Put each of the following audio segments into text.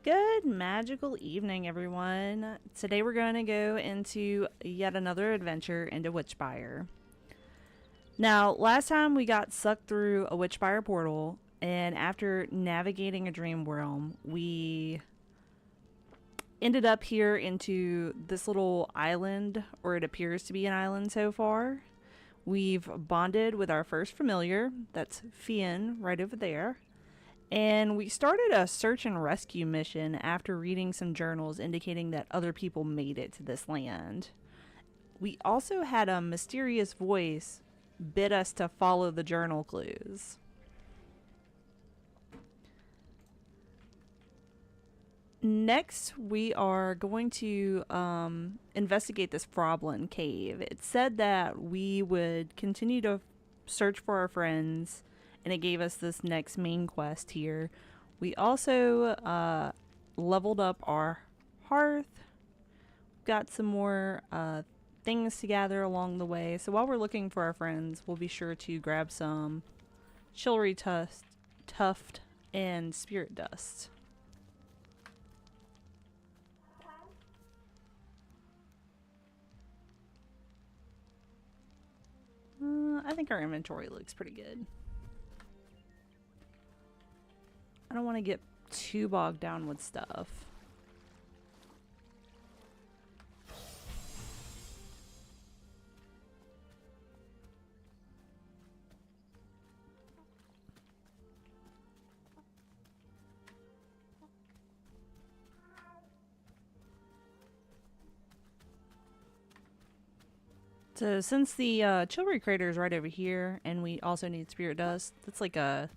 Good magical evening, everyone. Today we're going to go into yet another adventure into Witchspire. Now, last time we got sucked through a Witchspire portal, and after navigating a dream realm, we ended up here into this little island, or it appears to be an island so far. We've bonded with our first familiar, that's Fionn, right over there. And we started a search and rescue mission after reading some journals indicating that other people made it to this land. We also had a mysterious voice bid us to follow the journal clues. Next, we are going to investigate this Froblin cave. It said that we would continue to search for our friends, and it gave us this next main quest here. We also leveled up our Hearth. Got some more things to gather along the way. So while we're looking for our friends, we'll be sure to grab some chivalry tuft and spirit dust. I think our inventory looks pretty good. I don't want to get too bogged down with stuff. So since the chivalry crater is right over here, and we also need spirit dust, that's like a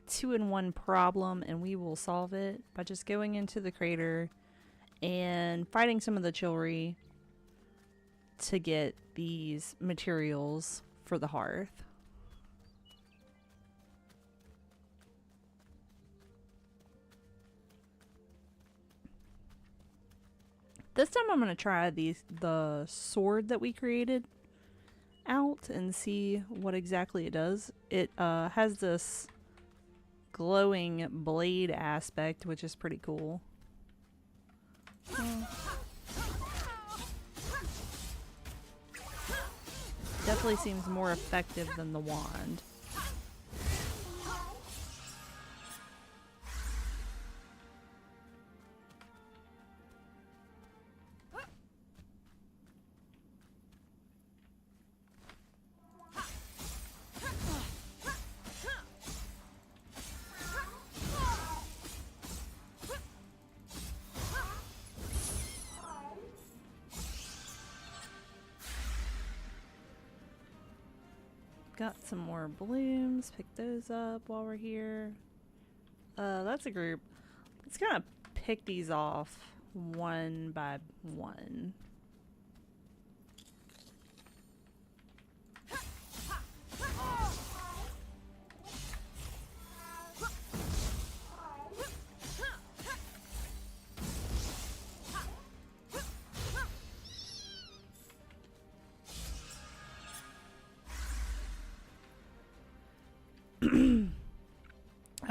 2-in-1 problem, and we will solve it by just going into the crater and fighting some of the chivalry to get these materials for the hearth. This time I'm going to try the sword that we created out and see what exactly it does. It has this glowing blade aspect, which is pretty cool. Definitely seems more effective than the wand. Got some more blooms. Pick those up while we're here. That's a group. Let's kind of pick these off one by one.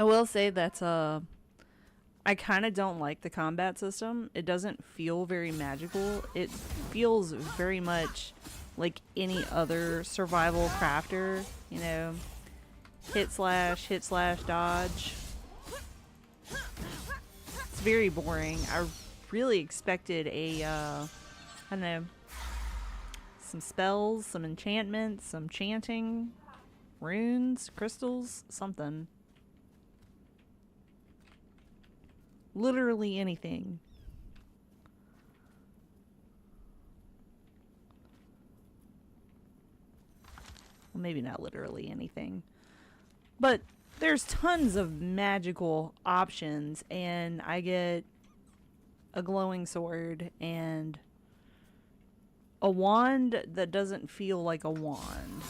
I will say that I kind of don't like the combat system. It doesn't feel very magical. It feels very much like any other survival crafter, you know, hit slash, dodge. It's very boring. I really expected a, I don't know, some spells, some enchantments, some chanting, runes, crystals, something. Literally anything. Well, maybe not literally anything. But there's tons of magical options, and I get a glowing sword and a wand that doesn't feel like a wand.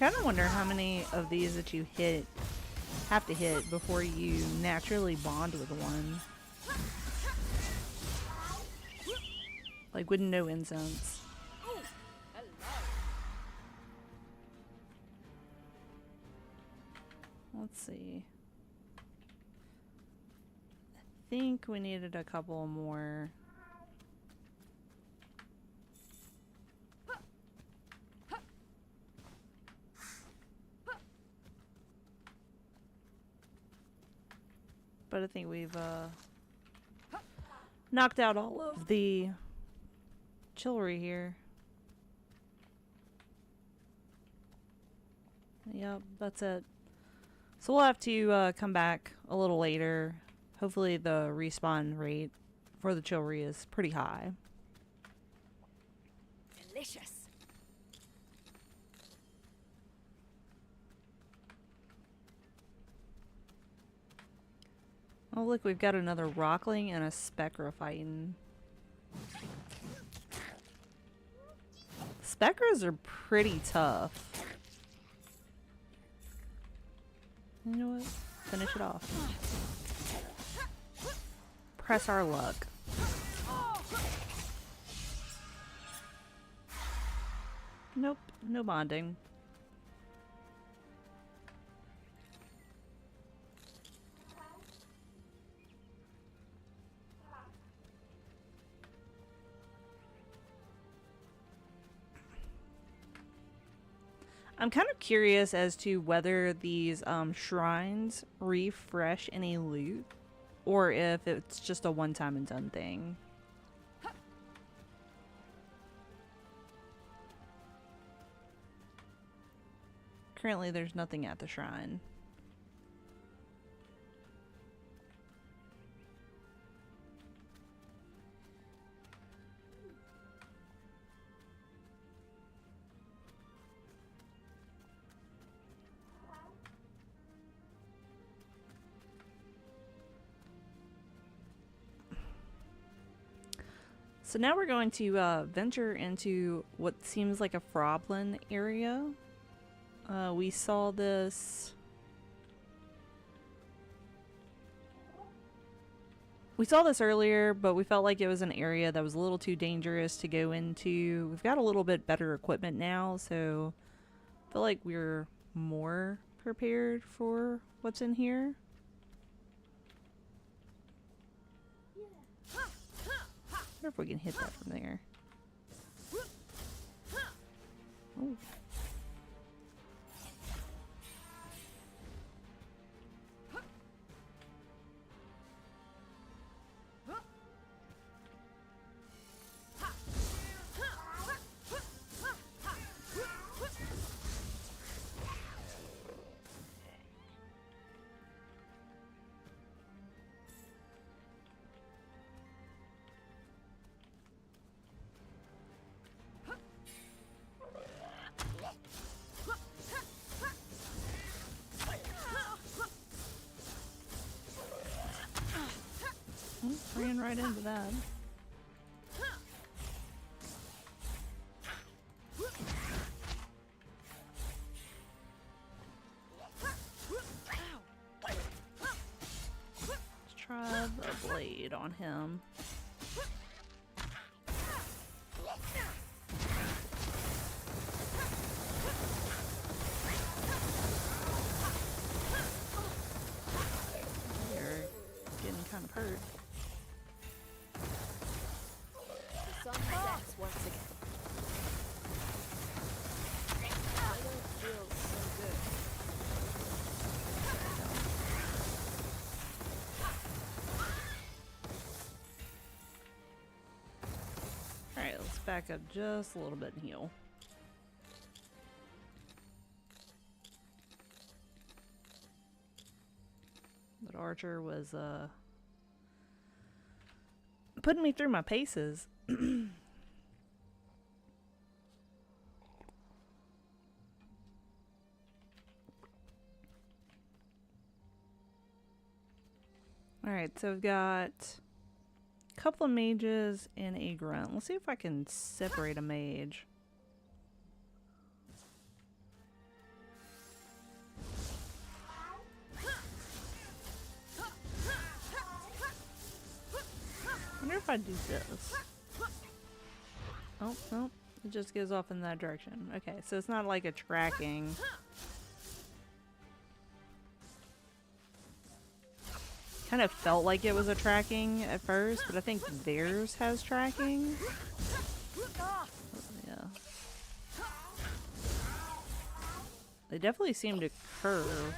kind of wonder how many of these that you have to hit before you naturally bond with one. Like with no incense. Let's see. I think we needed a couple more. But I think we've knocked out all of the chivalry here. Yep, that's it. So we'll have to come back a little later. Hopefully the respawn rate for the chivalry is pretty high. Delicious. Oh look, we've got another Rockling and a Spectre fighting. Spectres are pretty tough. You know what? Finish it off. Press our luck. Nope, no bonding. I'm kind of curious as to whether these shrines refresh any loot or if it's just a one-time and done thing. Currently there's nothing at the shrine. So now we're going to venture into what seems like a Froblin area. We saw this... We saw this earlier, but we felt like it was an area that was a little too dangerous to go into. We've got a little bit better equipment now, so I feel like we're more prepared for what's in here. I wonder if we can hit that from there. Ooh. Ran right into that. Let's try the blade on him. You're getting kind of hurt. Once again. I don't feel so good. Alright, let's back up just a little bit and heal. That archer was putting me through my paces. Alright, so we've got a couple of mages and a grunt. Let's see if I can separate a mage. wonder if I do this. Oh, no. It just goes off in that direction. Okay, so it's not like a tracking. Kind of felt like it was a tracking at first, but I think theirs has tracking. Yeah. They definitely seem to curve.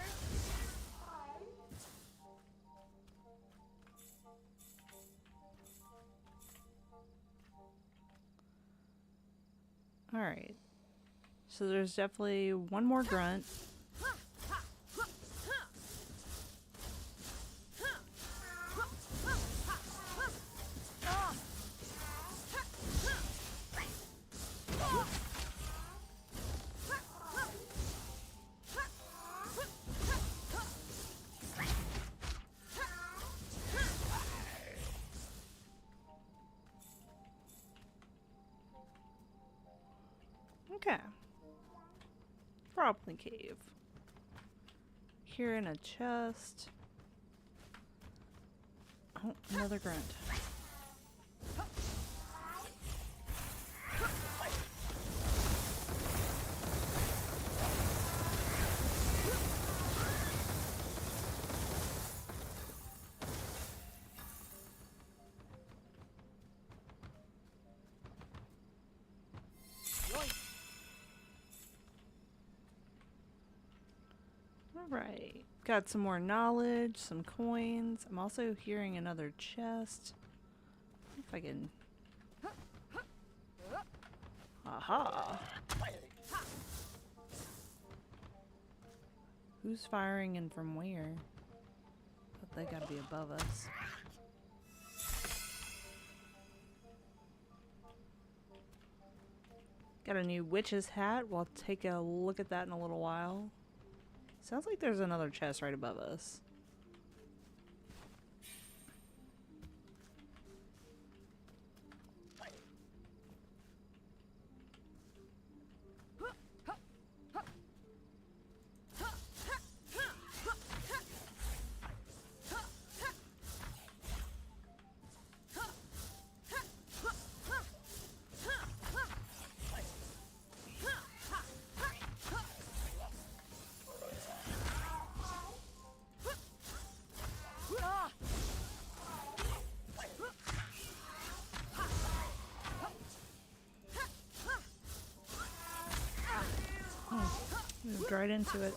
Alright. So there's definitely one more grunt. Okay. Froblin cave. Here in a chest. Oh, another grunt. Alright. Got some more knowledge, some coins. I'm also hearing another chest. If I can... Aha! Who's firing and from where? But they gotta be above us. Got a new witch's hat. We'll take a look at that in a little while. Sounds like there's another chest right above us. Moved right into it.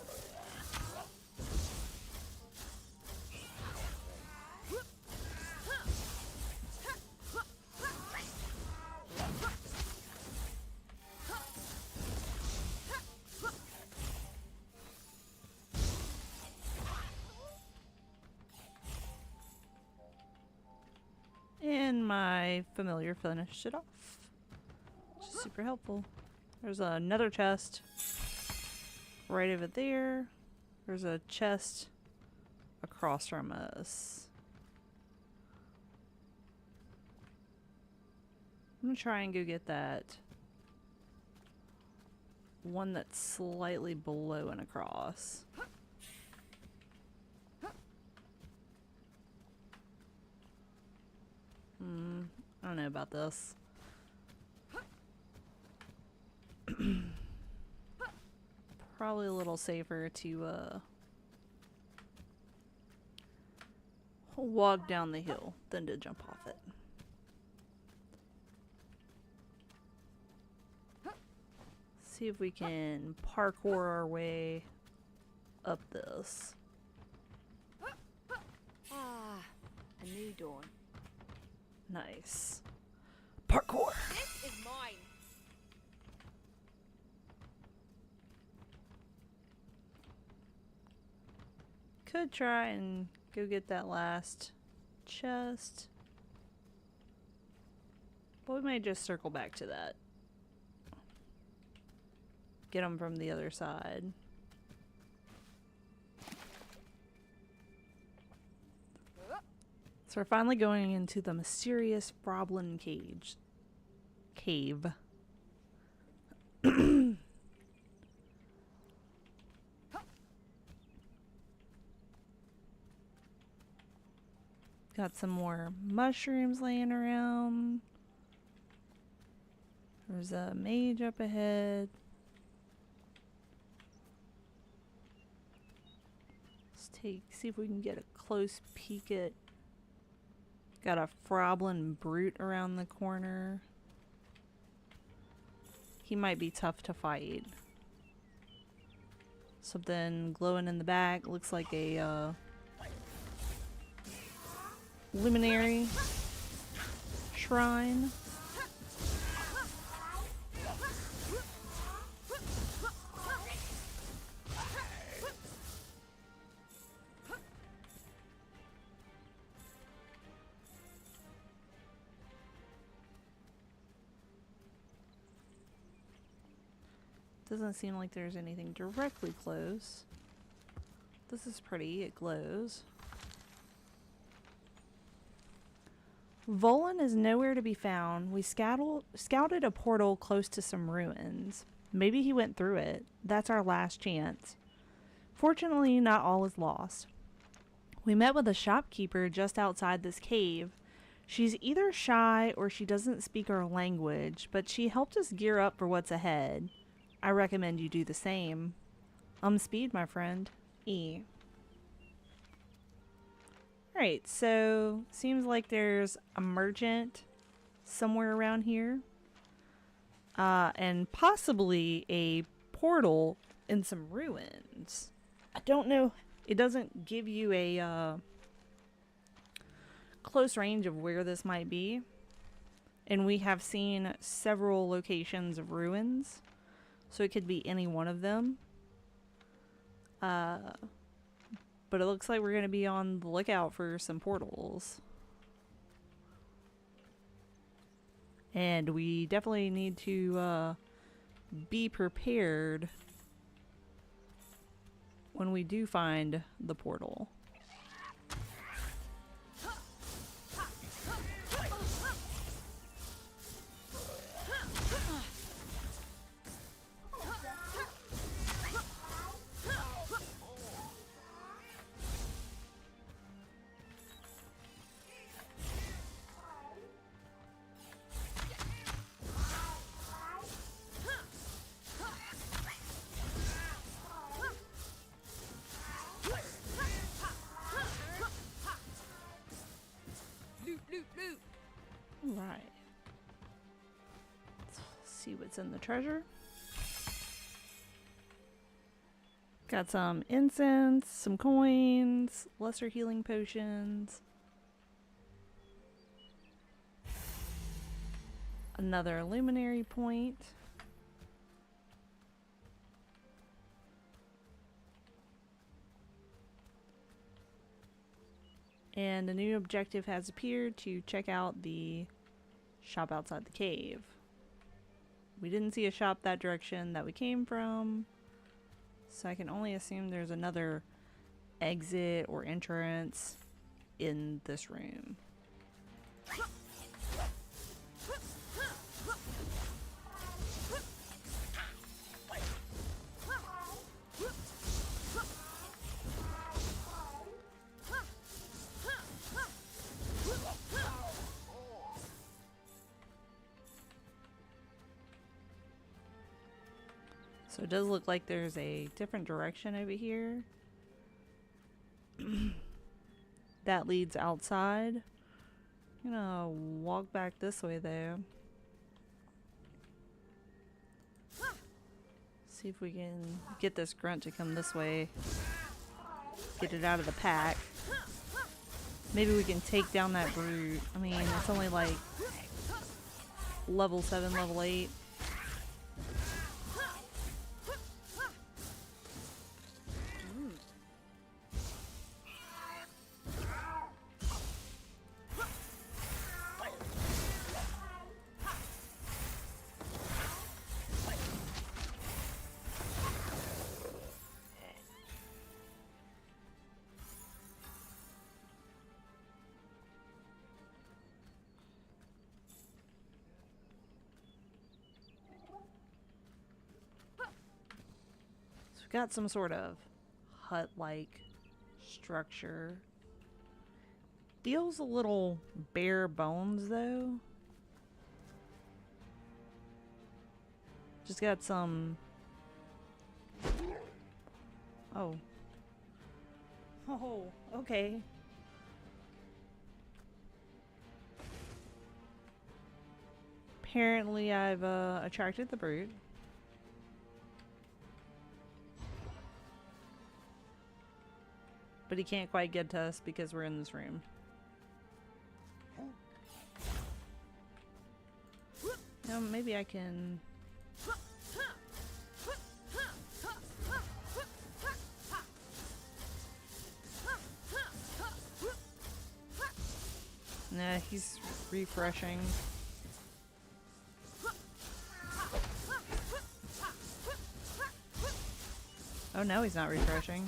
And my familiar finished it off. Which is super helpful. There's another chest. Right over there. There's a chest across from us. I'm gonna try and go get that one that's slightly below and across. I don't know about this. Probably a little safer to walk down the hill than to jump off it. See if we can parkour our way up this. Ah, a new dawn. Nice. Parkour! This is mine. Could try and go get that last chest. But we might just circle back to that. Get them from the other side. So we're finally going into the mysterious Froblin cave. Got some more mushrooms laying around. There's a mage up ahead. Let's see if we can get a close peek at. Got a Froblin brute around the corner. He might be tough to fight. Something glowing in the back. Looks like a luminary shrine. Doesn't seem like there's anything directly close. This is pretty, it glows. Volan is nowhere to be found. We scouted a portal close to some ruins. Maybe he went through it. That's our last chance. Fortunately, not all is lost. We met with a shopkeeper just outside this cave. She's either shy or she doesn't speak our language, but she helped us gear up for what's ahead. I recommend you do the same. Speed, my friend. E. Alright, so seems like there's a merchant somewhere around here. And possibly a portal in some ruins. I don't know. It doesn't give you a close range of where this might be. And we have seen several locations of ruins. So it could be any one of them. But it looks like we're going to be on the lookout for some portals. And we definitely need to be prepared when we do find the portal. Right. Let's see what's in the treasure. Got some incense, some coins, lesser healing potions. Another luminary point. And a new objective has appeared to check out the shop outside the cave. We didn't see a shop that direction that we came from, so I can only assume there's another exit or entrance in this room. So it does look like there's a different direction over here that leads outside. I'm gonna walk back this way though. See if we can get this grunt to come this way. Get it out of the pack. Maybe we can take down that brute. I mean, it's only like level 7, level 8. Got some sort of hut-like structure. feels a little bare bones though. Just got some... Oh. Oh, okay. Apparently I've attracted the brute. But he can't quite get to us because we're in this room. No, maybe I can... Nah, he's refreshing. Oh, no, he's not refreshing.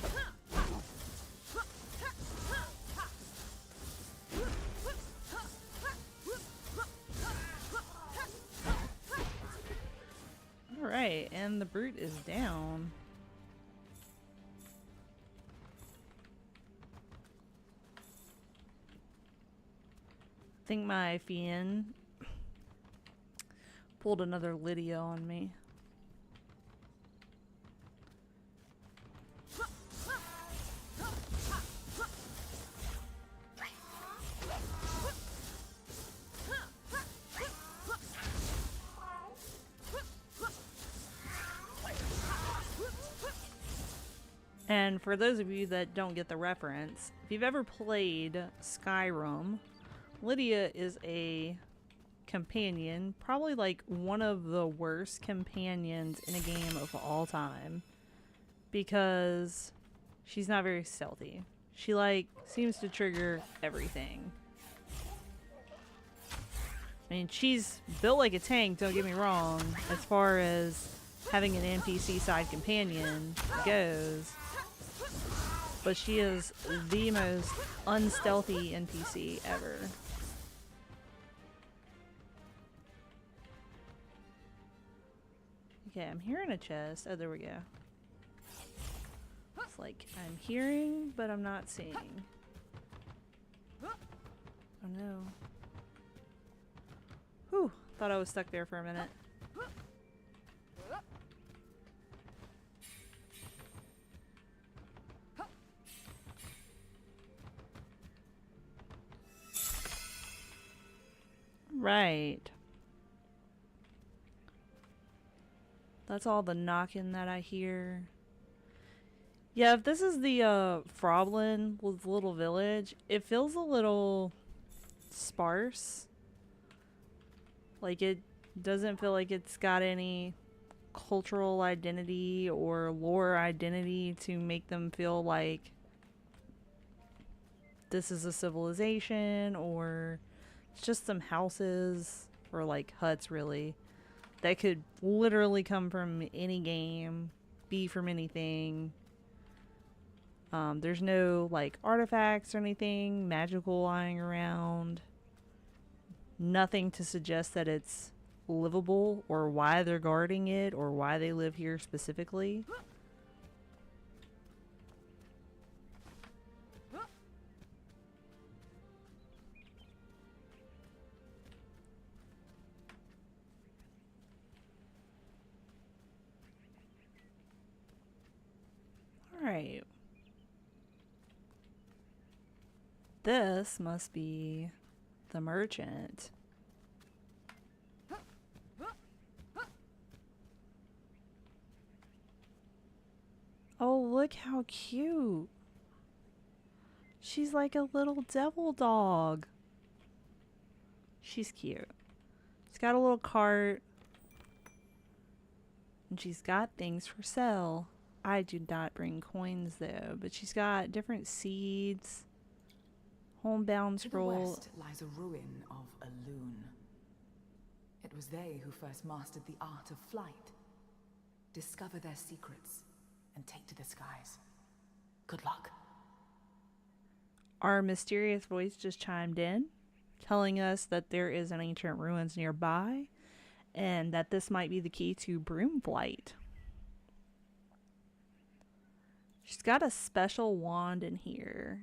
Alright, and the brute is down. I think my Fiend pulled another Lydia on me. And for those of you that don't get the reference, if you've ever played Skyrim, Lydia is a companion, probably like one of the worst companions in a game of all time, because she's not very stealthy. She like seems to trigger everything. I mean, she's built like a tank, don't get me wrong, as far as having an NPC side companion goes. But she is the most unstealthy NPC ever. Okay, I'm hearing a chest. Oh, there we go. It's like I'm hearing, but I'm not seeing. Oh no. Whew, thought I was stuck there for a minute. Right. That's all the knocking that I hear. Yeah, if this is the Froblin little village, it feels a little sparse. Like it doesn't feel like it's got any cultural identity or lore identity to make them feel like this is a civilization, or it's just some houses or like huts really that could literally come from any game, be from anything. There's no like artifacts or anything magical lying around. Nothing to suggest that it's livable or why they're guarding it or why they live here specifically. Alright. This must be the merchant. Oh, look how cute. She's like a little devil dog. She's cute. She's got a little cart. And she's got things for sale. I do not bring coins though, but she's got different seeds. Homebound scroll. To the west lies a ruin of a loon. It was they who first mastered the art of flight. Discover their secrets and take to the skies. Good luck. Our mysterious voice just chimed in, telling us that there is an ancient ruins nearby, and that this might be the key to Broom flight. She's got a special wand in here.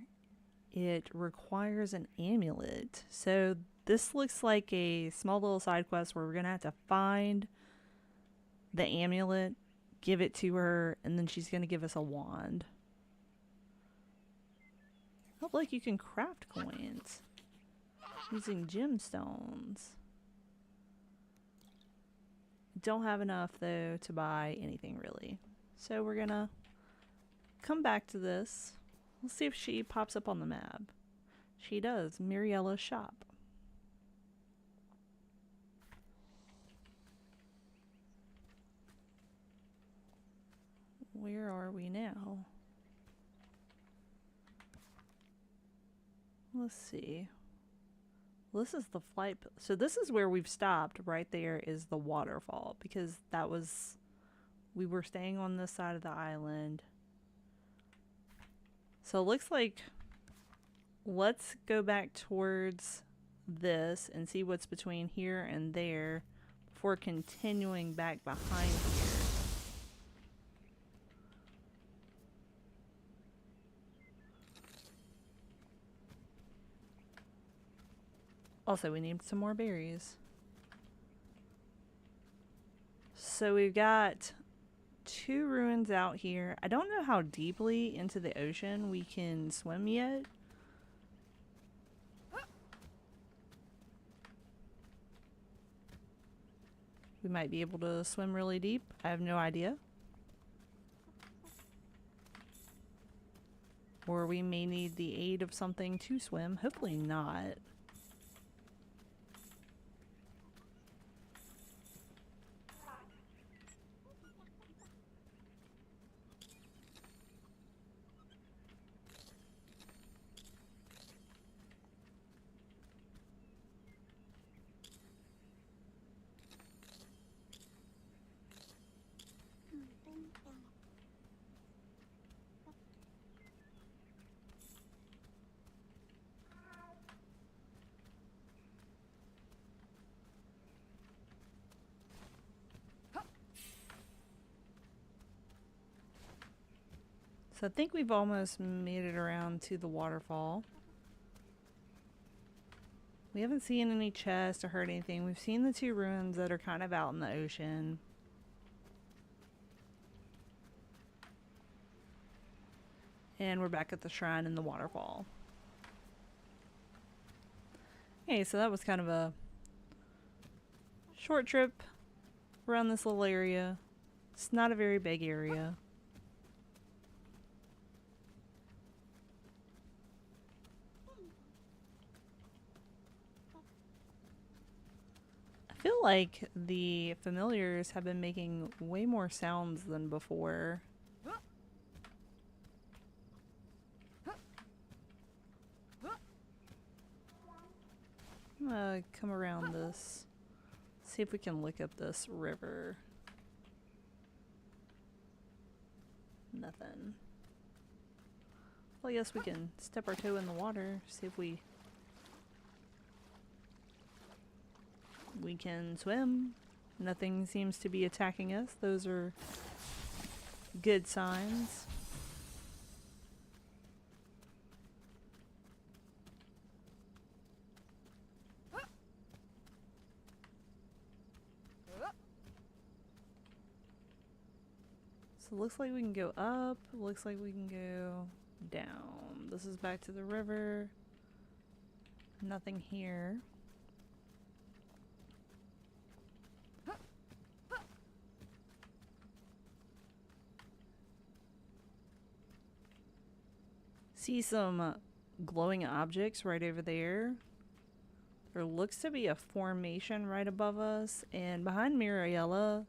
it requires an amulet. So this looks like a small little side quest where we're going to have to find the amulet, give it to her, and then she's going to give us a wand. Oh, look, you can craft coins using gemstones. Don't have enough, though, to buy anything, really. So we're going to come back to this. Let's see if she pops up on the map. She does. Merriela's shop. Where are we now? Let's see. Well, this is the flight. So this is where we've stopped. Right there is the waterfall, because that was... we were staying on this side of the island. So it looks like... let's go back towards this and see what's between here and there before continuing back behind here. Also, we need some more berries. So we've got 2 ruins out here. I don't know how deeply into the ocean we can swim yet. We might be able to swim really deep. I have no idea. Or we may need the aid of something to swim. Hopefully not. So I think we've almost made it around to the waterfall. We haven't seen any chests or heard anything. We've seen the 2 ruins that are kind of out in the ocean. And we're back at the shrine in the waterfall. Okay, so that was kind of a short trip around this little area. It's not a very big area. I feel like the familiars have been making way more sounds than before. I'm gonna come around this. See if we can look up this river. Nothing. Well, I guess we can step our toe in the water, see if we can swim. Nothing seems to be attacking us. Those are good signs. So it looks like we can go up. It looks like we can go down. This is back to the river. Nothing here. See some glowing objects right over there. There looks to be a formation right above us, and behind Merriela,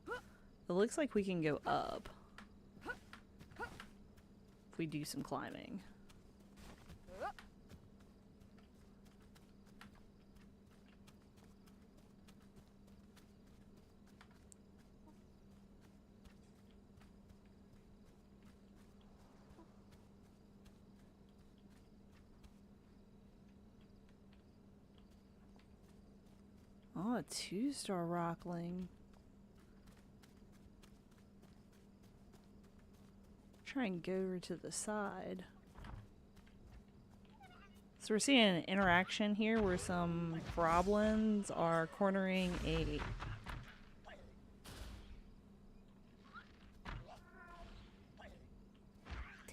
it looks like we can go up if we do some climbing. Oh, a 2-star Rockling. Try and go over to the side. So we're seeing an interaction here where some Froblins are cornering a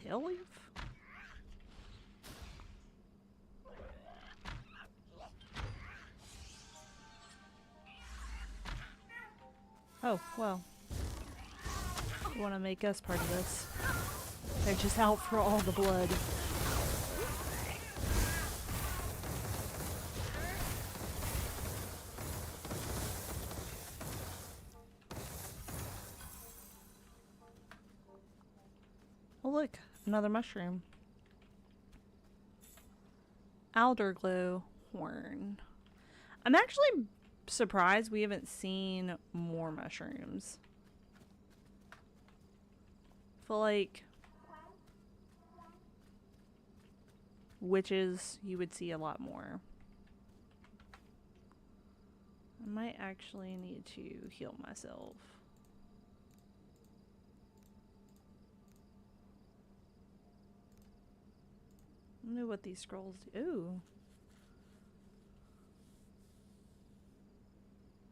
tail leaf? Oh, well. You want to make us part of this. They're just out for all the blood. Oh look, another mushroom. Alderglow horn. I'm actually surprised we haven't seen more mushrooms. I feel like witches you would see a lot more. I might actually need to heal myself. I don't know what these scrolls do. Ooh.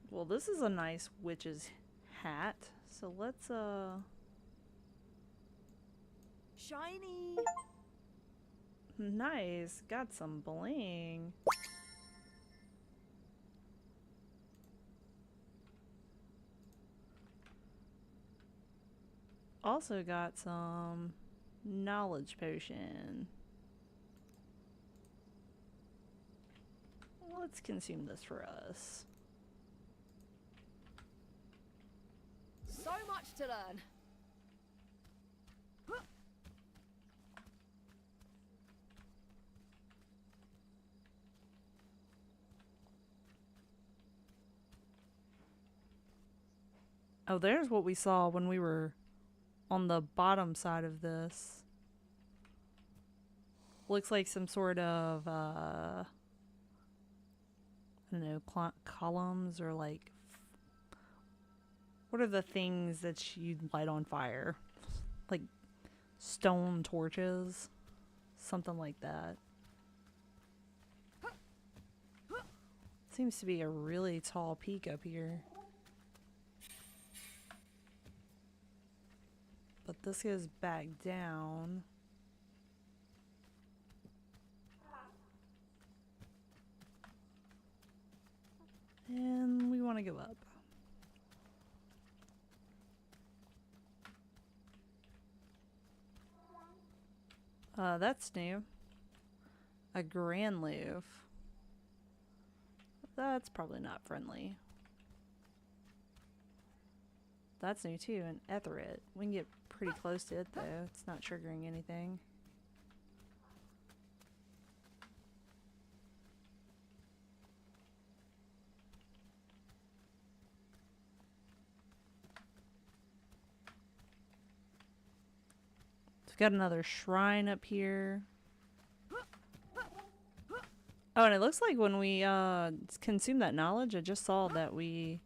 Well, this is a nice witch's hat. So let's Shiny. nice. Got some bling. Also got some knowledge potion. Let's consume this for us. So much to learn. Oh, there's what we saw when we were on the bottom side of this. Looks like some sort of, I don't know, columns or like, what are the things that you light on fire? Like stone torches? Something like that. Seems to be a really tall peak up here. But this goes back down. And we want to go up. That's new. A grand loaf. That's probably not friendly. That's new too, an Etheret. We can get pretty close to it though. It's not triggering anything. We've got another shrine up here. Oh, and it looks like when we consumed that knowledge, I just saw that we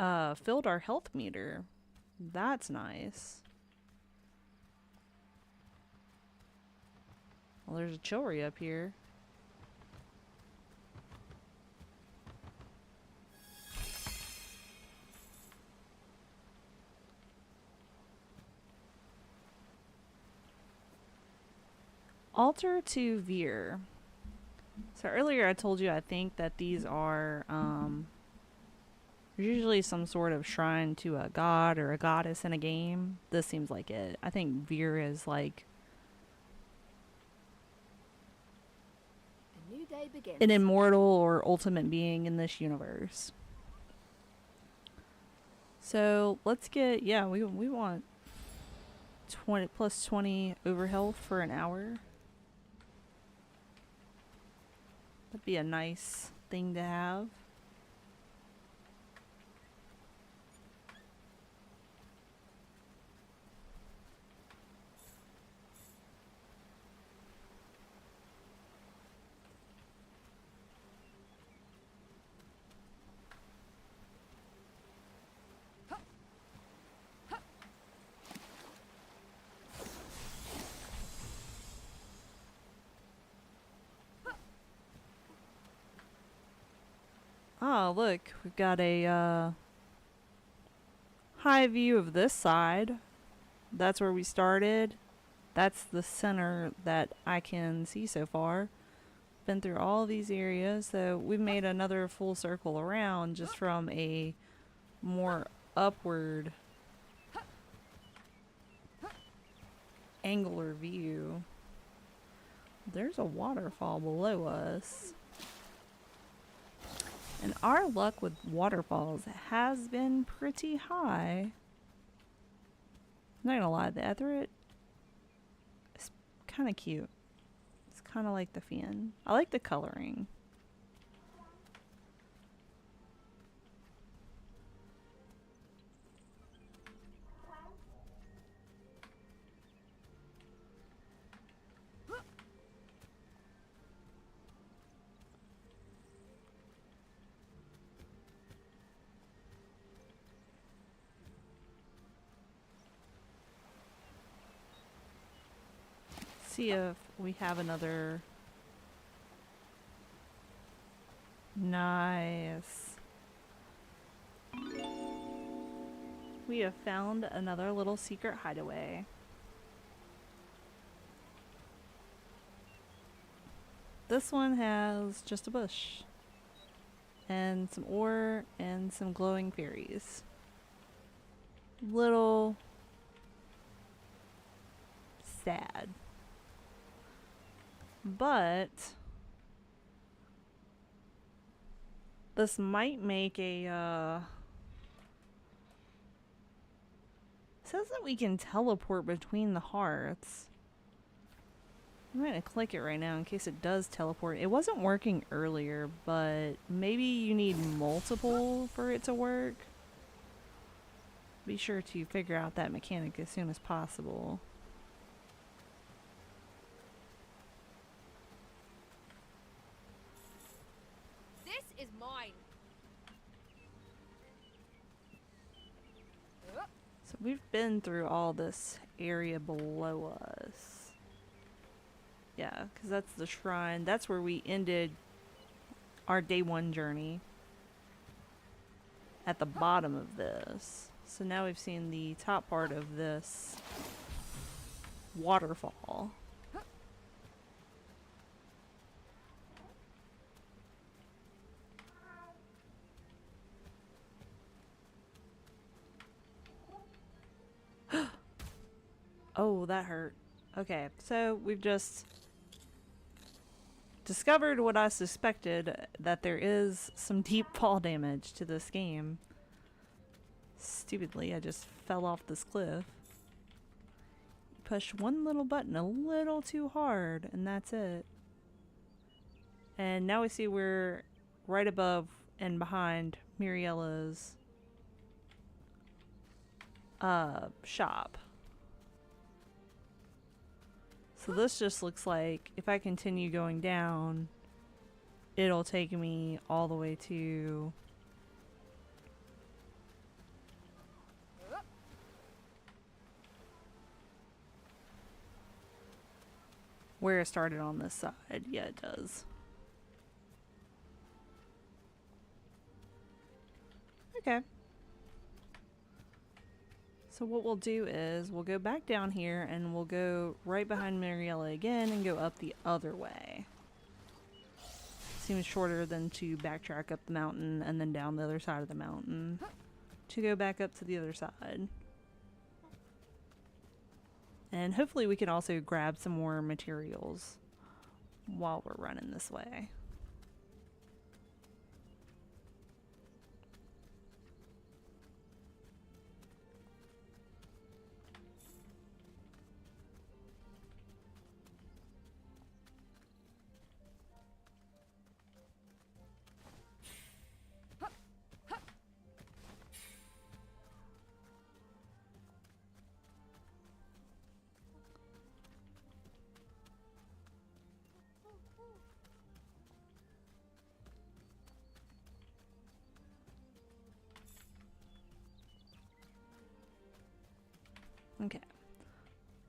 filled our health meter. That's nice. Well, there's a Chilry up here. Altar to Veer. So earlier I told you I think that these are usually some sort of shrine to a god or a goddess in a game. This seems like it. I think Veer is like A new day begins. an immortal or ultimate being in this universe. So let's get, yeah, we want 20 plus 20 over health for an hour. That'd be a nice thing to have. Now look, we've got a high view of this side. That's where we started. That's the center that I can see so far. Been through all these areas, so we've made another full circle around just from a more upward angular view. There's a waterfall below us. And our luck with waterfalls has been pretty high. Not gonna lie, the Etheret is kind of cute. It's kind of like the Fian. I like the coloring. See if we have another. Nice. We have found another little secret hideaway. This one has just a bush and some ore and some glowing fairies. Little sad. But this might make a says that we can teleport between the hearths. I'm gonna click it right now in case it does teleport. It wasn't working earlier, but maybe you need multiple for it to work. Be sure to figure out that mechanic as soon as possible. Is mine. So we've been through all this area below us. Yeah, because that's the shrine. That's where we ended our day one journey. At the bottom of this. So now we've seen the top part of this waterfall. Oh, that hurt. Okay, so we've just discovered what I suspected, that there is some deep fall damage to this game. Stupidly, I just fell off this cliff. Push one little button a little too hard, and that's it. And now we see we're right above and behind Merriela's shop. So this just looks like if I continue going down, it'll take me all the way to where it started on this side. Yeah, it does. Okay. So what we'll do is we'll go back down here and we'll go right behind Merriela again and go up the other way. Seems shorter than to backtrack up the mountain and then down the other side of the mountain to go back up to the other side. And hopefully we can also grab some more materials while we're running this way. Okay,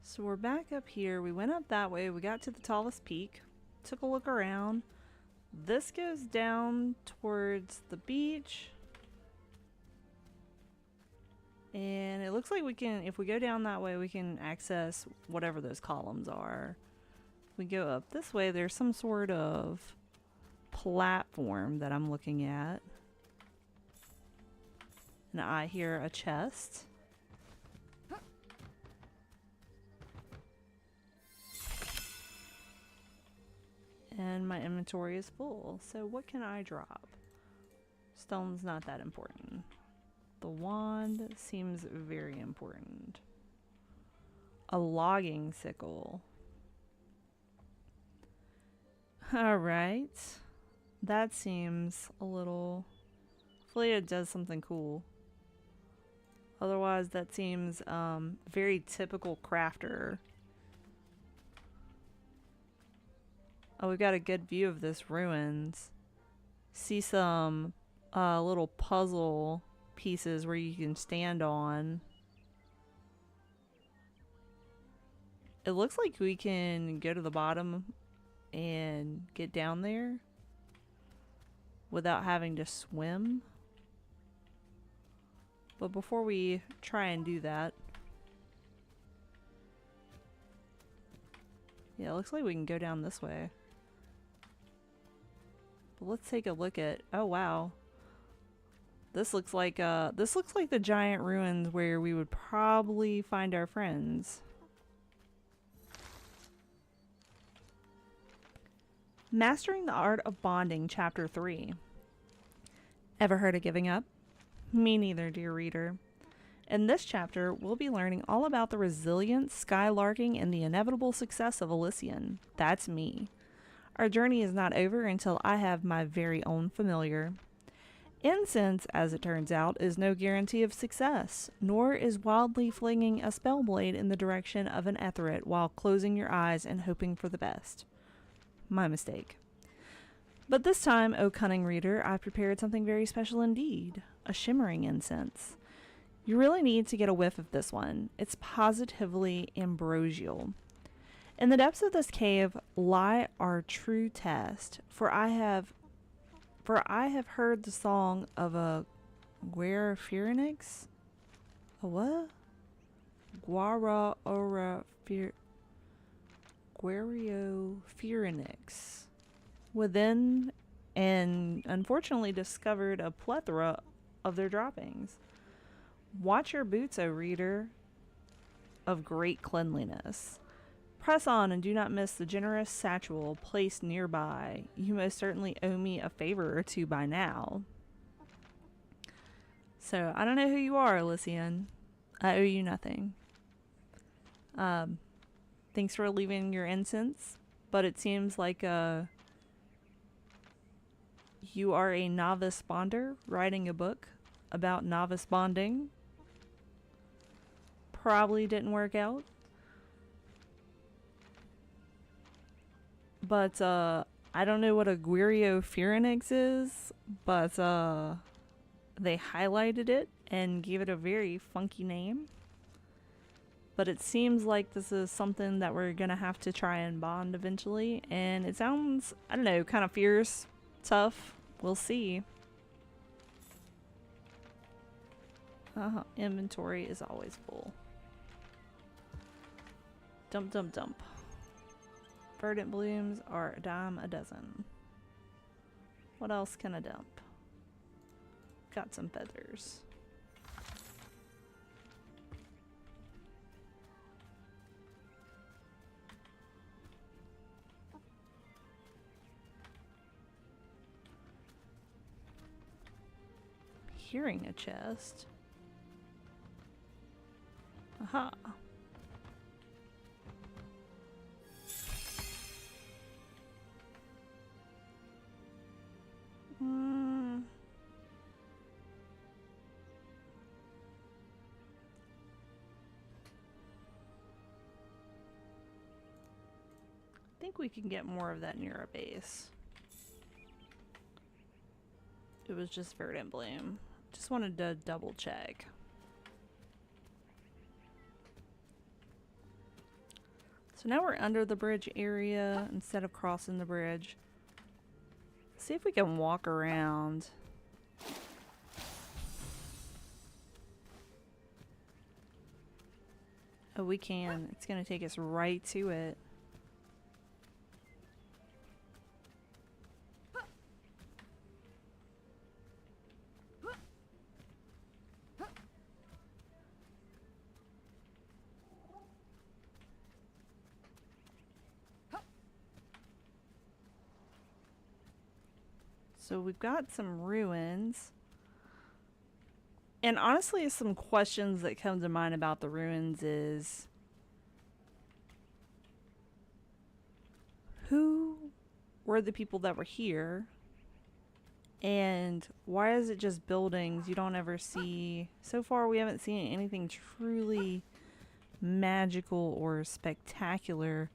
so we're back up here. We went up that way. We got to the tallest peak, took a look around. this goes down towards the beach. And it looks like we can, if we go down that way, we can access whatever those columns are. If we go up this way, there's some sort of platform that I'm looking at. And I hear a chest. And my inventory is full. So what can I drop? Stone's not that important. The wand seems very important. A logging sickle. Alright. That seems a little... Hopefully it does something cool. Otherwise that seems very typical crafter. Oh, we've got a good view of this ruins. See some little puzzle pieces where you can stand on. It looks like we can go to the bottom and get down there without having to swim. But before we try and do that, yeah, it looks like we can go down this way. But let's take a look at, oh wow. This looks like the giant ruins where we would probably find our friends. Mastering the Art of Bonding, Chapter 3. Ever heard of giving up? Me neither, dear reader. In this chapter, we'll be learning all about the resilience, skylarking, and the inevitable success of Alyssian. That's me. Our journey is not over until I have my very own familiar. Incense, as it turns out, is no guarantee of success, nor is wildly flinging a Spellblade in the direction of an Etheret while closing your eyes and hoping for the best. My mistake. But this time, O cunning reader, I've prepared something very special indeed. A shimmering incense. You really need to get a whiff of this one. It's positively ambrosial. In the depths of this cave lie our true test, for I have heard the song of a Gueraphyrinix? A what? Gueraphyrinix. Within, and unfortunately discovered a plethora of their droppings. Watch your boots, O reader, of great cleanliness. Press on and do not miss the generous satchel placed nearby. You most certainly owe me a favor or two by now. So, I don't know who you are, Alyssian. I owe you nothing. Thanks for leaving your incense, but it seems like you are a novice bonder writing a book about novice bonding. Probably didn't work out. But I don't know what a Gueraphyrinix is, but they highlighted it and gave it a very funky name. But it seems like this is something that we're gonna have to try and bond eventually, and it sounds, I don't know, kind of fierce, tough. We'll see. Inventory is always full. Dump, dump, dump. Verdant blooms are a dime a dozen. What else can I dump? Got some feathers. Hearing a chest. Aha. I think we can get more of that near our base. It was just verdant bloom. Just wanted to double check. So now we're under the bridge area instead of crossing the bridge. See if we can walk around. Oh, we can. It's gonna take us right to it. So we've got some ruins. And honestly, some questions that come to mind about the ruins is, who were the people that were here? And why is it just buildings? You don't ever see... So far, we haven't seen anything truly magical or spectacular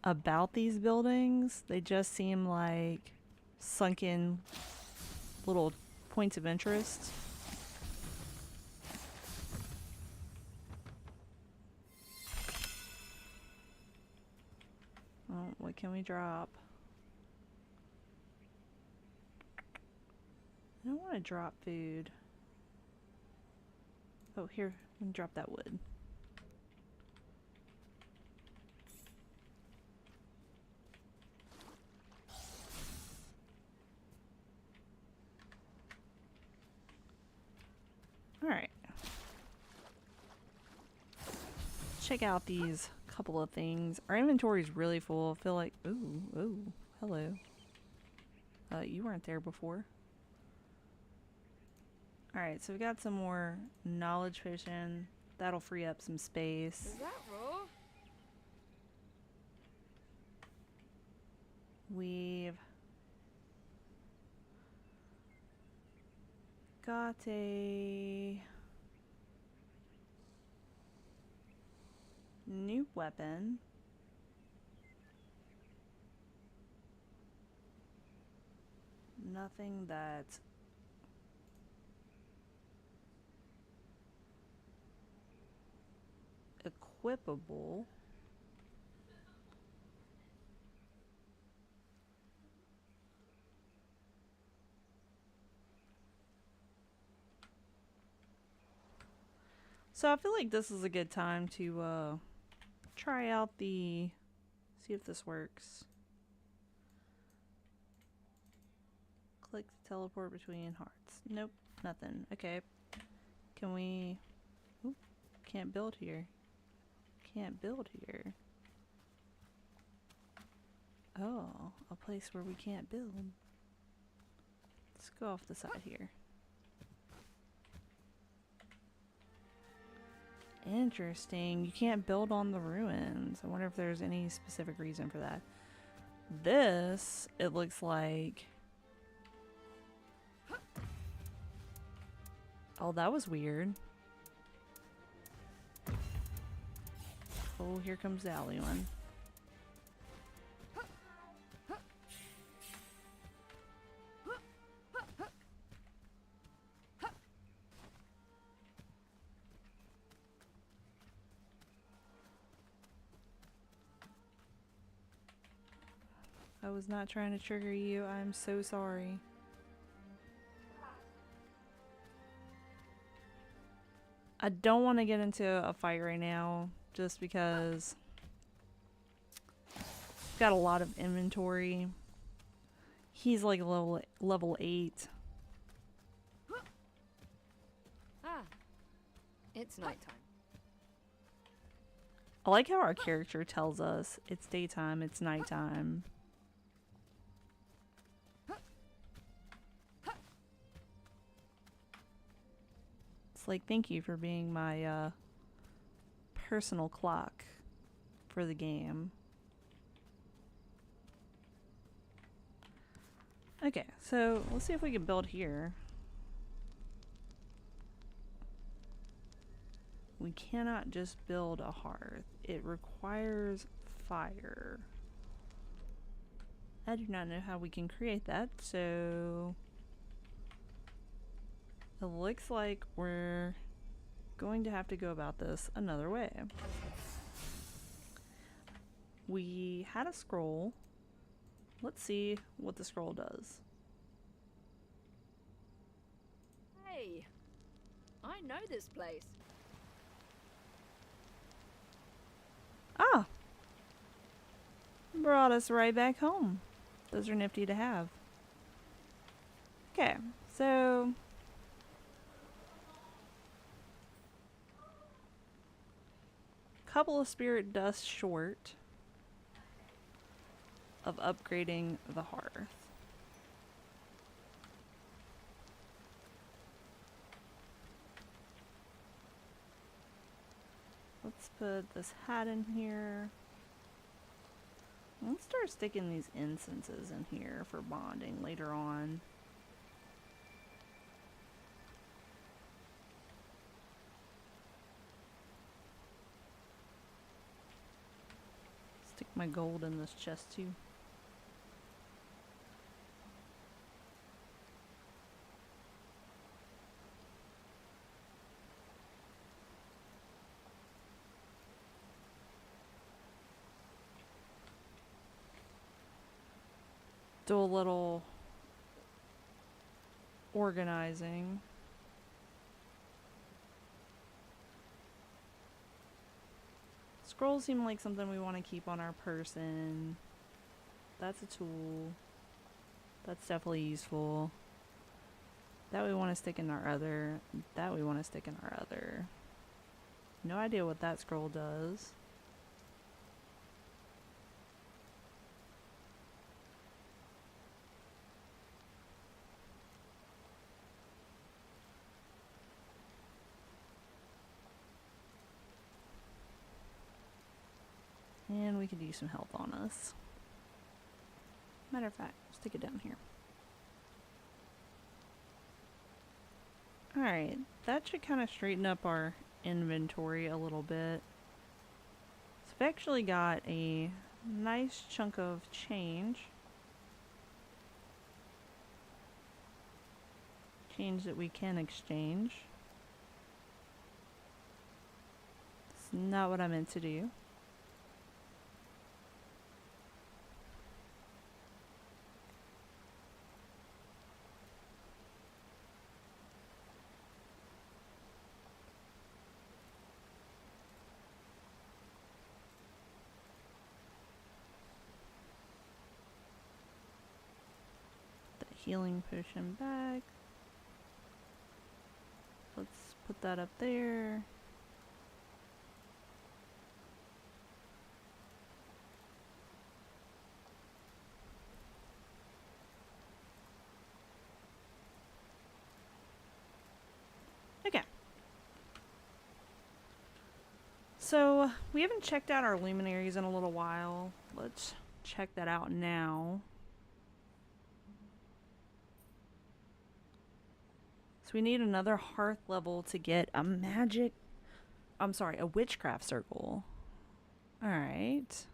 about these buildings. They just seem like sunken little points of interest. Oh, what can we drop? I don't want to drop food. Oh, here, we can drop that wood. Alright. Check out these couple of things. Our inventory is really full. I feel like... Ooh, hello. You weren't there before. Alright, so we got some more knowledge potion. That'll free up some space. Is that raw? We've got a new weapon. Nothing that's equipable. So I feel like this is a good time to try out the... see if this works. Click to teleport between hearts. Nope, nothing. Okay. Can we... Oop, can't build here. Can't build here. Oh, a place where we can't build. Let's go off the side here. Interesting. You can't build on the ruins. I wonder if there's any specific reason for that. This, it looks like... Oh, that was weird. Oh, here comes the alley one. I was not trying to trigger you. I'm so sorry. I don't want to get into a fight right now, just because I've got a lot of inventory. He's like level 8. Ah, it's nighttime. I like how our character tells us it's daytime, it's nighttime. It's like, thank you for being my personal clock for the game. Okay, so let's see if we can build here. We cannot just build a hearth. It requires fire. I do not know how we can create that, so it looks like we're going to have to go about this another way. We had a scroll. Let's see what the scroll does. Hey, I know this place. Ah, brought us right back home. Those are nifty to have. Okay, so couple of spirit dust short of upgrading the hearth. Let's put this hat in here. Let's start sticking these incenses in here for bonding later on. Stick my gold in this chest too. Do a little organizing. Scrolls seem like something we want to keep on our person. That's a tool. That's definitely useful. That we want to stick in our other. That we want to stick in our other. No idea what that scroll does. And we could use some health on us. Matter of fact, stick it down here. Alright, that should kind of straighten up our inventory a little bit. So we've actually got a nice chunk of change. Change that we can exchange. It's not what I meant to do. Healing potion back. Let's put that up there. Okay. So we haven't checked out our luminaries in a little while. Let's check that out now. So we need another hearth level to get a a witchcraft circle. Alright.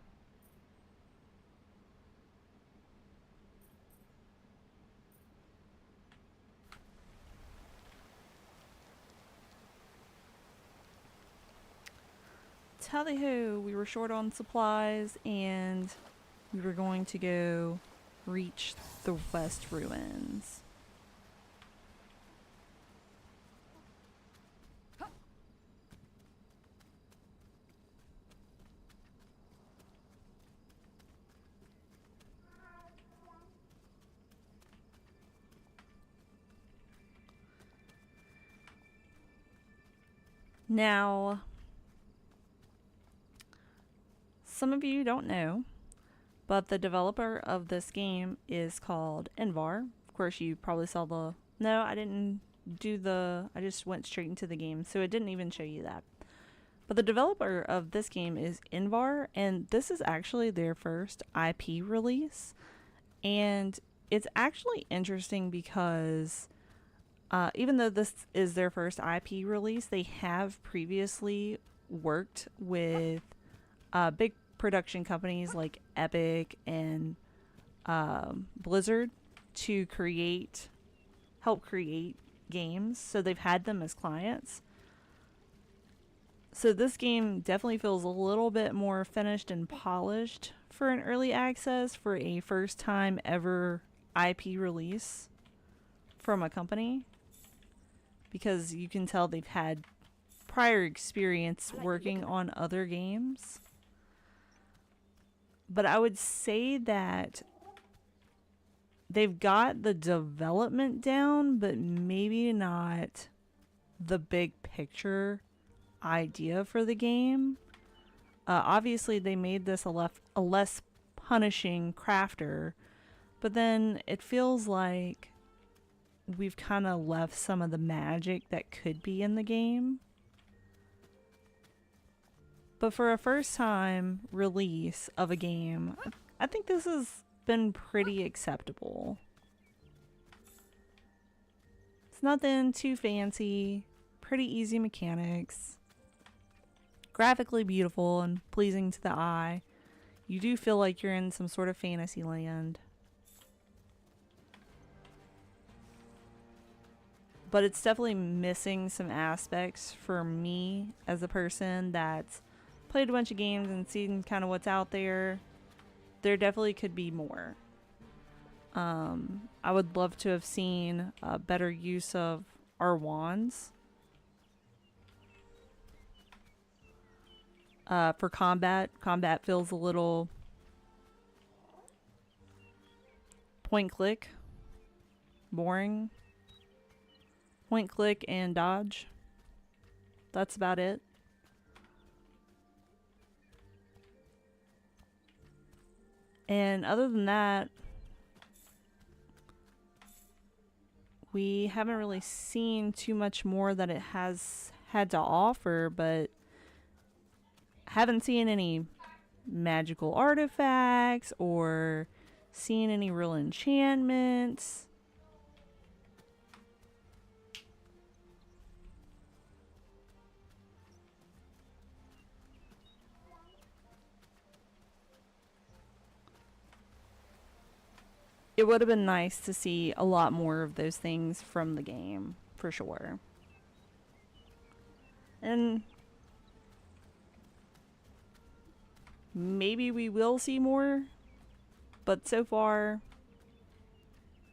Tally-ho, we were short on supplies and we were going to go reach the West Ruins. Now, some of you don't know, but the developer of this game is called Invar. Of course, you probably saw the... No, I didn't do the... I just went straight into the game, so it didn't even show you that. But the developer of this game is Invar, and this is actually their first IP release. And it's actually interesting because... even though this is their first IP release, they have previously worked with big production companies like Epic and Blizzard to help create games. So they've had them as clients. So this game definitely feels a little bit more finished and polished for an early access, for a first time ever IP release from a company. because you can tell they've had prior experience working on other games. But I would say that they've got the development down, but maybe not the big picture idea for the game. Obviously, they made this a less punishing crafter, but then it feels like we've kind of left some of the magic that could be in the game. But for a first time release of a game, I think this has been pretty acceptable. It's nothing too fancy, pretty easy mechanics, graphically beautiful and pleasing to the eye. You do feel like you're in some sort of fantasy land. But it's definitely missing some aspects for me as a person that's played a bunch of games and seen kind of what's out there. There definitely could be more. I would love to have seen a better use of our wands. For combat feels a little point click, boring. Point click and dodge. That's about it. And other than that, we haven't really seen too much more that it has had to offer, but haven't seen any magical artifacts or seen any real enchantments. It would have been nice to see a lot more of those things from the game, for sure. And maybe we will see more, but so far,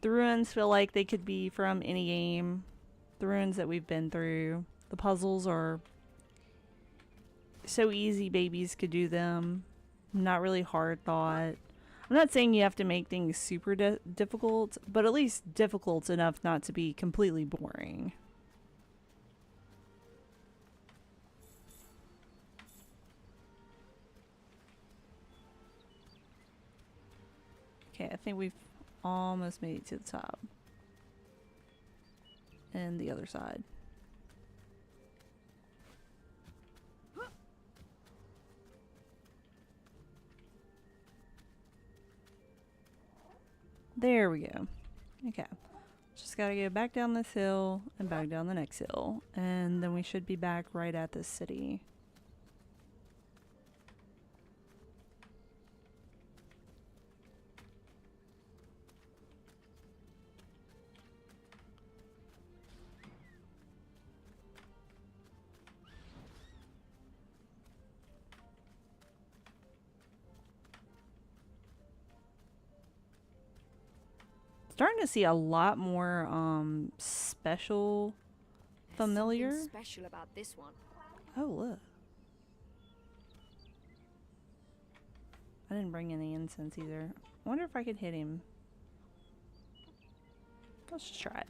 the ruins feel like they could be from any game. The ruins that we've been through. The puzzles are so easy, babies could do them. Not really hard thought. I'm not saying you have to make things super difficult, but at least difficult enough not to be completely boring. Okay, I think we've almost made it to the top. And the other side. There we go. Okay. Just gotta go back down this hill and back down the next hill. And then we should be back right at this city. Starting to see a lot more special familiar. Something special about this one. Oh, look. I didn't bring any incense either. I wonder if I could hit him. Let's just try it.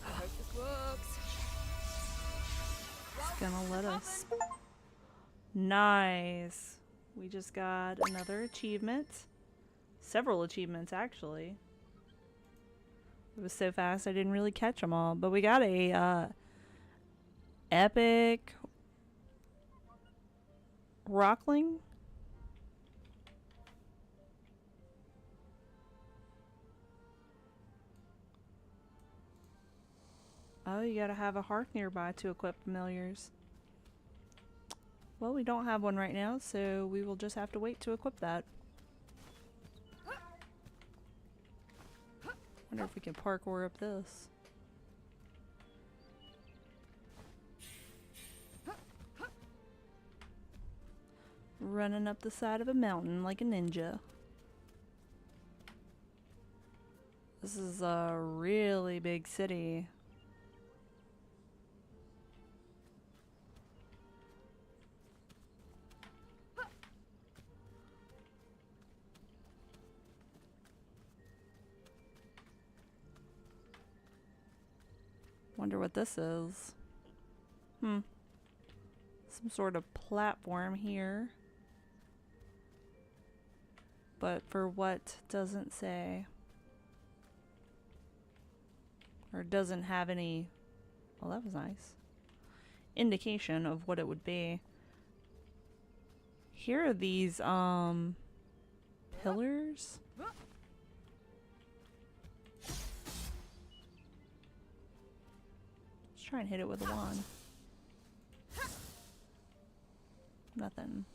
I hope this works. Gonna let us. Nice. We just got another achievement. Several achievements, actually. It was so fast I didn't really catch them all. But we got a epic Rockling. Oh, you gotta have a hearth nearby to equip familiars. Well, we don't have one right now, so we will just have to wait to equip that. Wonder if we can parkour up this. running up the side of a mountain like a ninja. This is a really big city. Wonder what this is. Some sort of platform here. But for what doesn't say. Or doesn't have any, well, that was nice, indication of what it would be. Here are these pillars. Let's try and hit it with a wand. Nothing.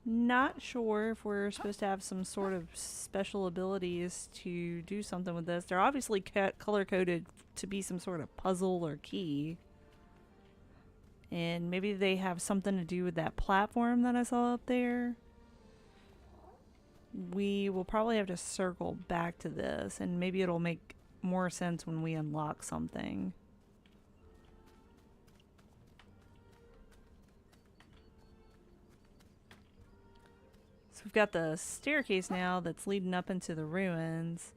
Not sure if we're supposed to have some sort of special abilities to do something with this. They're obviously color-coded to be some sort of puzzle or key. And maybe they have something to do with that platform that I saw up there. We will probably have to circle back to this, and maybe it'll make more sense when we unlock something. So we've got the staircase now that's leading up into the ruins.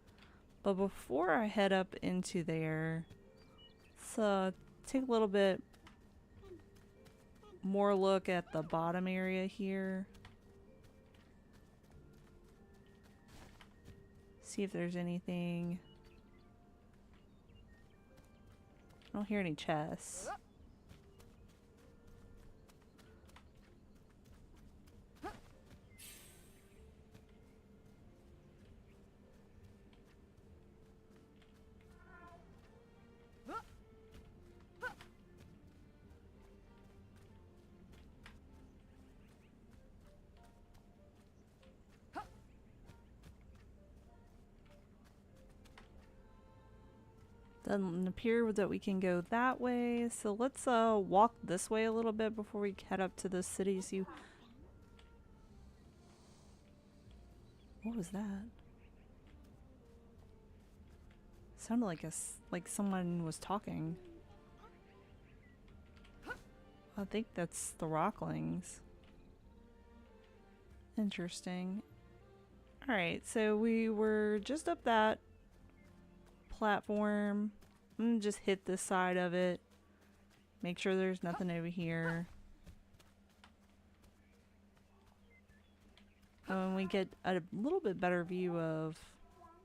But before I head up into there, let's take a little bit more look at the bottom area here. See if there's anything. I don't hear any chests. Doesn't appear that we can go that way, so let's walk this way a little bit before we head up to the city. See, what was that? Sounded like someone was talking. I think that's the Rocklings. Interesting. All right, so we were just up that platform. I'm gonna just hit this side of it. Make sure there's nothing over here. And we get a little bit better view of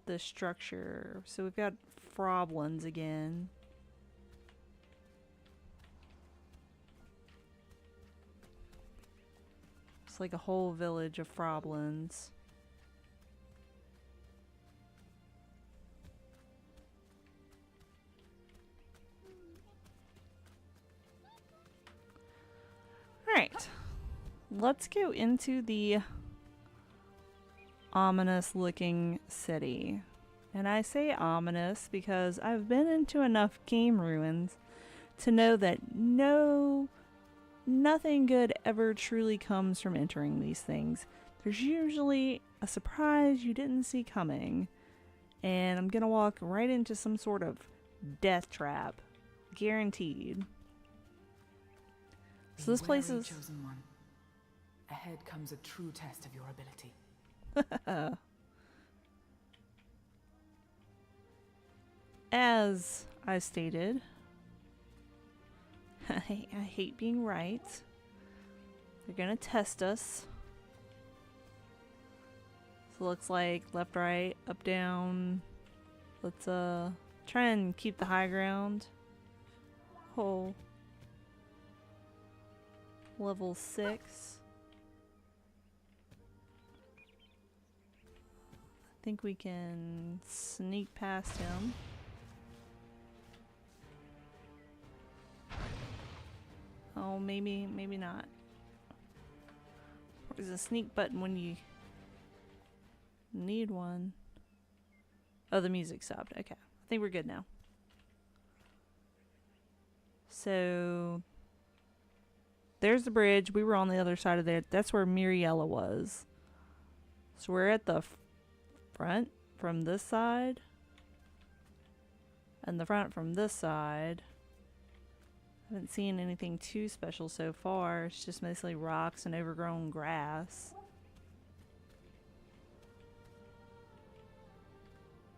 the structure. So we've got Froblins again. It's like a whole village of Froblins. Alright, let's go into the ominous looking city. And I say ominous because I've been into enough game ruins to know that nothing good ever truly comes from entering these things. There's usually a surprise you didn't see coming. And I'm gonna walk right into some sort of death trap. Guaranteed. So this place is... Chosen one. Ahead comes a true test of your ability. As I stated, I hate being right. They're gonna test us. So it looks like left, right, up, down. Let's try and keep the high ground. Oh. Level 6. I think we can sneak past him. Oh, maybe not. There's a sneak button when you need one. Oh, the music stopped. Okay. I think we're good now. So there's the bridge. We were on the other side of there. That's where Merriela was. So we're at the front from this side. And the front from this side. Haven't seen anything too special so far. It's just mostly rocks and overgrown grass.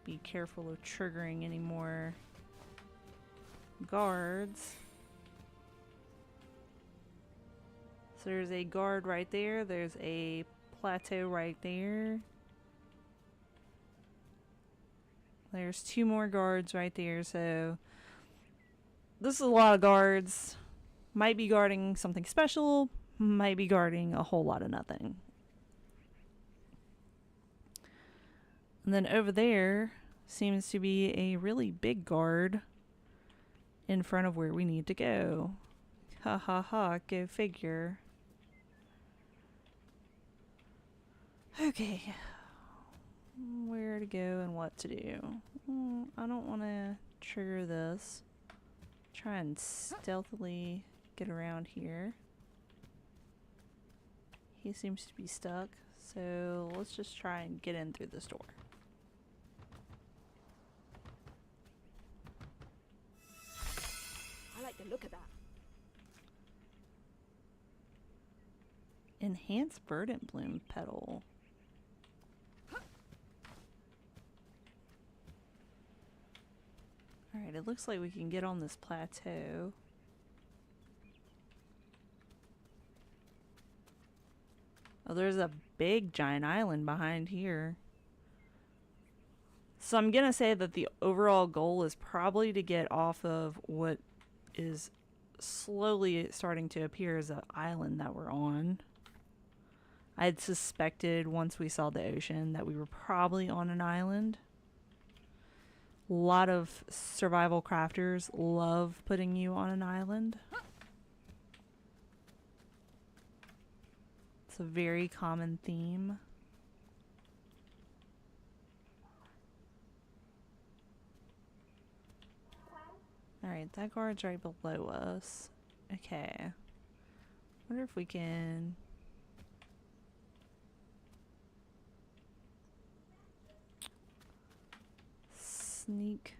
Be careful of triggering any more guards. So there's a guard right there. There's a plateau right there. There's 2 more guards right there. So this is a lot of guards. Might be guarding something special. Might be guarding a whole lot of nothing. And then over there seems to be a really big guard in front of where we need to go. Ha ha ha, go figure. Okay. Where to go and what to do. I don't want to trigger this. Try and stealthily get around here. He seems to be stuck, so let's just try and get in through this door. I like the look of that. Enhanced verdant bloom petal. Alright, it looks like we can get on this plateau. Oh, there's a big giant island behind here. So I'm gonna say that the overall goal is probably to get off of what is slowly starting to appear as an island that we're on. I had suspected once we saw the ocean that we were probably on an island. A lot of survival crafters love putting you on an island. It's a very common theme. Alright, that guard's right below us. Okay. Wonder if we can... sneak.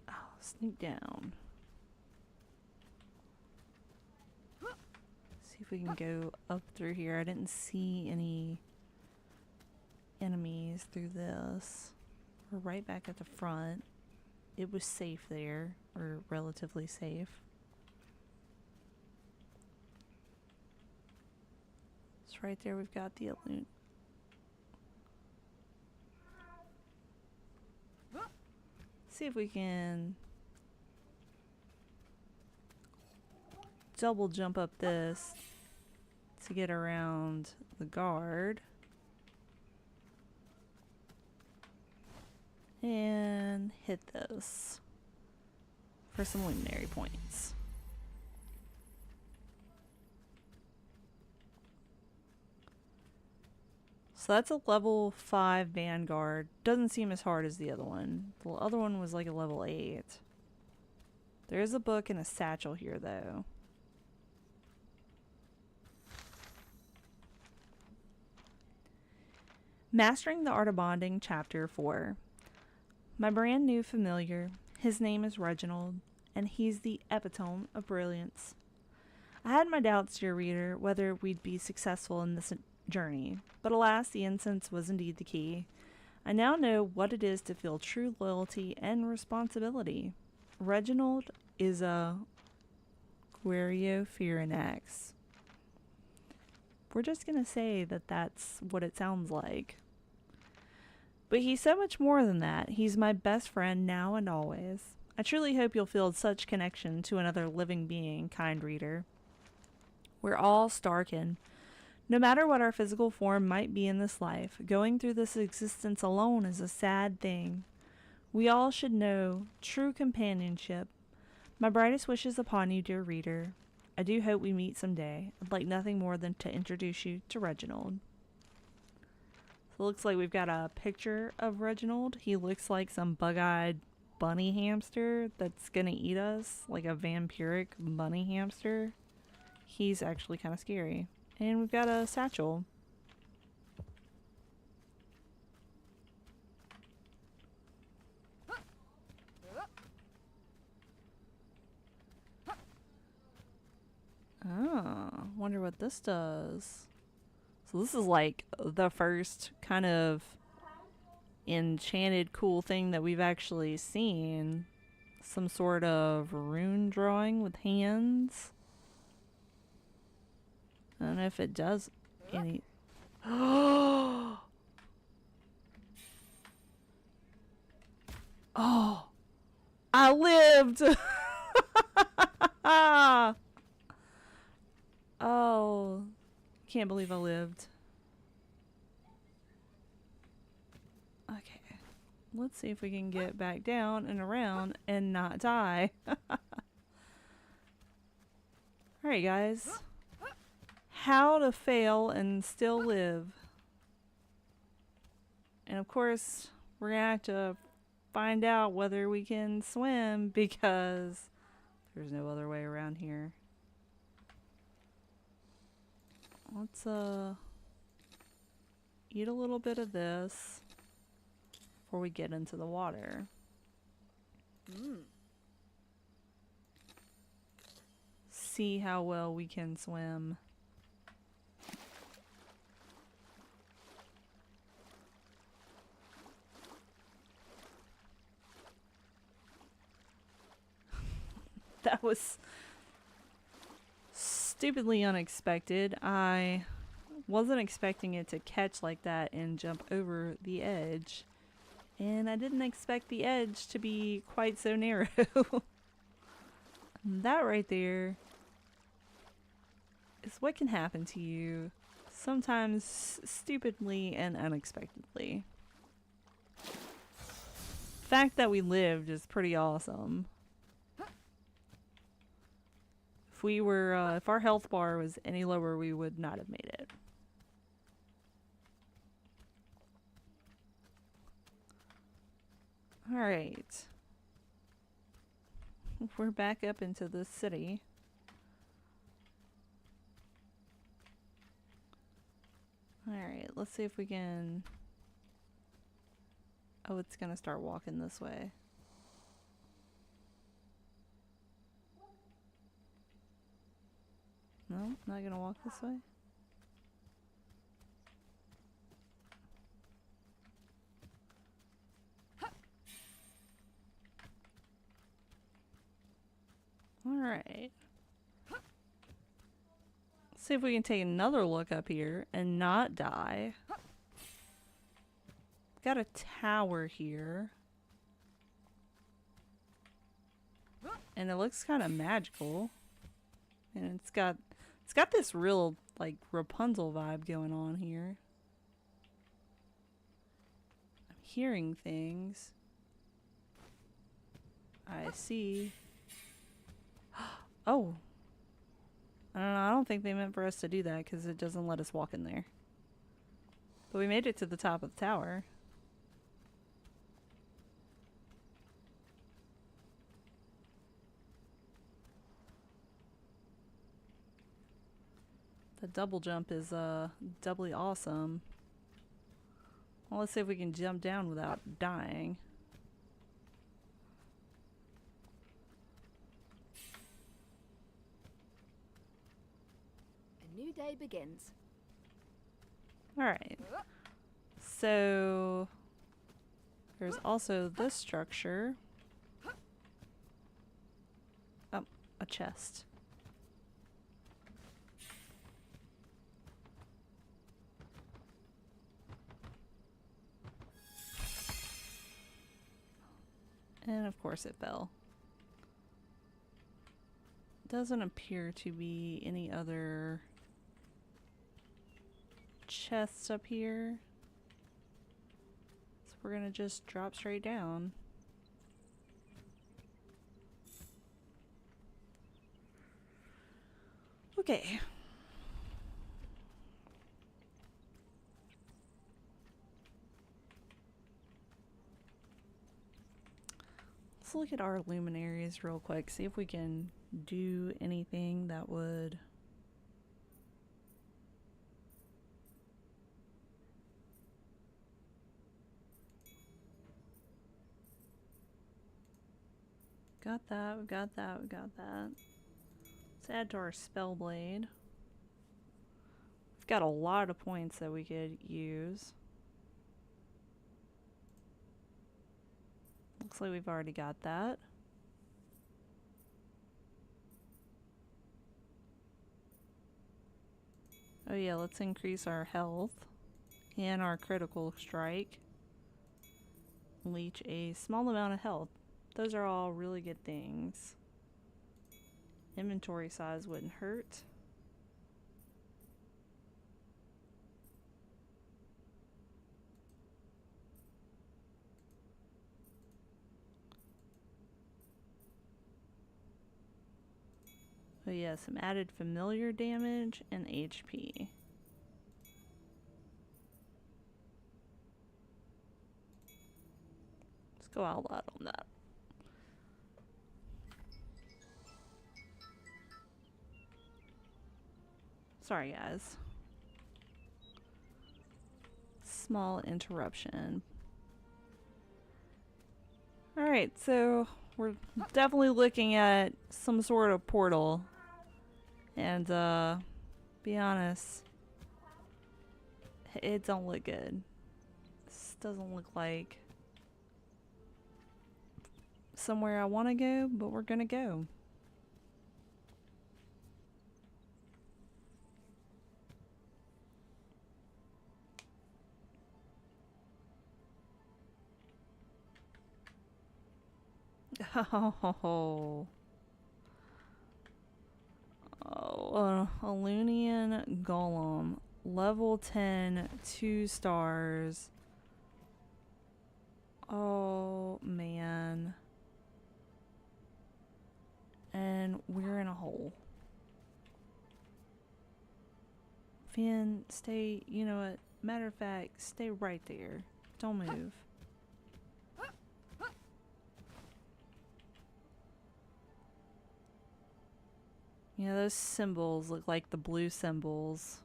Oh, sneak down. See if we can go up through here. I didn't see any enemies through this. We're right back at the front. It was safe there, or relatively safe. It's right there. We've got the loot. See if we can double jump up this to get around the guard. And hit this for some luminary points. So that's a level 5 Vanguard. Doesn't seem as hard as the other one. The other one was like a level 8. There is a book and a satchel here though. Mastering the Art of Bonding, Chapter 4. My brand new familiar, his name is Reginald, and he's the epitome of brilliance. I had my doubts, dear reader, whether we'd be successful in this journey, but alas, the incense was indeed the key. I now know what it is to feel true loyalty and responsibility. Reginald is a Guerrero-Firinax. We're just gonna say that that's what it sounds like. But he's so much more than that. He's my best friend now and always. I truly hope you'll feel such connection to another living being, kind reader. We're all Starkin. No matter what our physical form might be in this life, going through this existence alone is a sad thing. We all should know true companionship. My brightest wishes upon you, dear reader. I do hope we meet someday. I'd like nothing more than to introduce you to Reginald. So it looks like we've got a picture of Reginald. He looks like some bug-eyed bunny hamster that's gonna eat us, like a vampiric bunny hamster. He's actually kind of scary. And we've got a satchel. Oh, wonder what this does. So this is like the first kind of enchanted cool thing that we've actually seen. Some sort of rune drawing with hands. I don't know if it does any... Oh! I lived! Oh, can't believe I lived. Okay, let's see if we can get back down and around and not die. Alright guys, how to fail and still live. And of course, we're gonna have to find out whether we can swim because there's no other way around here. Let's eat a little bit of this before we get into the water. See how well we can swim. That was stupidly unexpected. I wasn't expecting it to catch like that and jump over the edge. And I didn't expect the edge to be quite so narrow. That right there is what can happen to you sometimes stupidly and unexpectedly. The fact that we lived is pretty awesome. If we were, if our health bar was any lower, we would not have made it. Alright. We're back up into the city. Alright, let's see if we can... Oh, it's gonna start walking this way. No, not gonna walk this way. Alright. See if we can take another look up here and not die. Got a tower here. And it looks kind of magical. And it's got this real, like, Rapunzel vibe going on here. I'm hearing things. I see. Oh. I don't know, I don't think they meant for us to do that because it doesn't let us walk in there. But we made it to the top of the tower. The double jump is doubly awesome. Well, let's see if we can jump down without dying. A new day begins. Alright. So there's also this structure. Oh, a chest. And of course it fell. Doesn't appear to be any other chests up here. So we're gonna just drop straight down. Okay. Let's look at our luminaries real quick, see if we can do anything that would... Got that, we got that, we got that. Let's add to our Spellblade. We've got a lot of points that we could use. Looks like we've already got that. Oh yeah, let's increase our health and our critical strike. Leech a small amount of health. Those are all really good things. Inventory size wouldn't hurt. Oh yeah, some added familiar damage and HP. Let's go out loud on that. Sorry guys. Small interruption. Alright, so we're definitely looking at some sort of portal. And be honest, it don't look good. This doesn't look like somewhere I want to go, but we're gonna go. Oh, Alyssian Golem, level 10, 2 stars. Oh man. And we're in a hole. Finn, stay, you know what, matter of fact, stay right there. Don't move. You know, those symbols look like the blue symbols.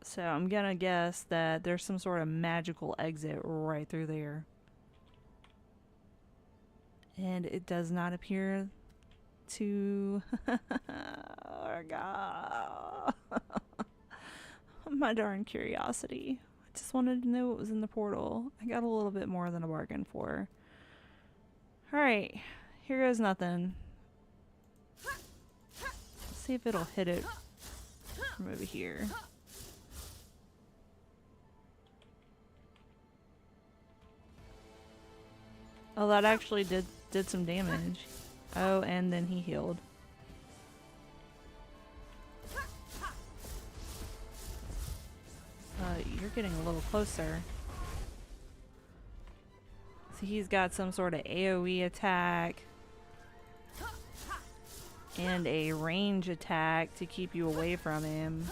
So I'm gonna guess that there's some sort of magical exit right through there. And it does not appear to... Oh god. My darn curiosity. I just wanted to know what was in the portal. I got a little bit more than a bargain for. Alright. Here goes nothing. Let's see if it'll hit it from over here. Oh, that actually did some damage. Oh, and then he healed. You're getting a little closer. So he's got some sort of AoE attack. And a range attack to keep you away from him.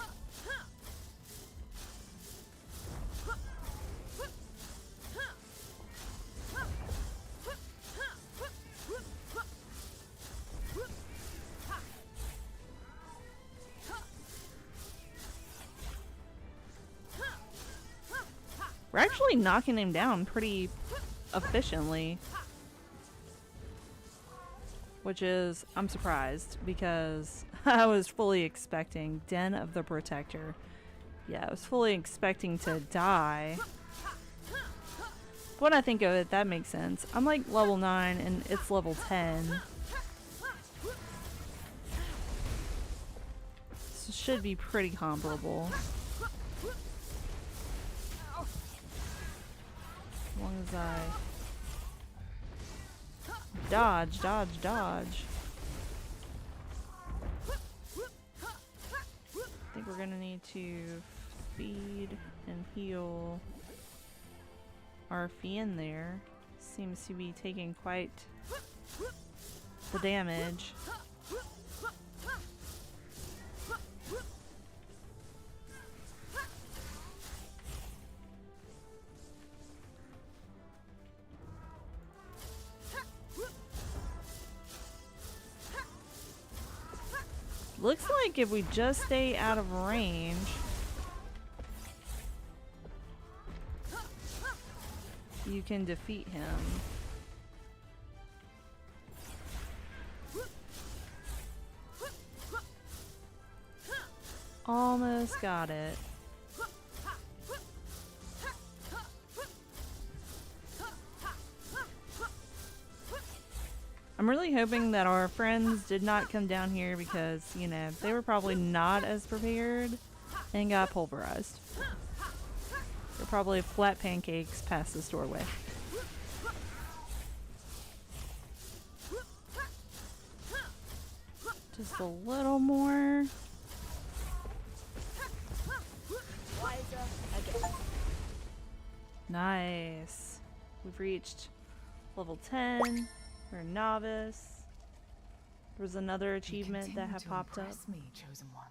We're actually knocking him down pretty efficiently. Which is, I'm surprised, because I was fully expecting Den of the Protector. Yeah, I was fully expecting to die. When I think of it, that makes sense. I'm like level 9 and it's level 10. So it should be pretty comparable. As long as I... Dodge, dodge, dodge. I think we're gonna need to feed and heal our Fiend there. Seems to be taking quite the damage. Looks like if we just stay out of range, you can defeat him. Almost got it. I'm really hoping that our friends did not come down here because, you know, they were probably not as prepared and got pulverized. They're probably flat pancakes past this doorway. Just a little more. Nice. We've reached level 10. We're a novice. There was another achievement that had popped up. Me, chosen one.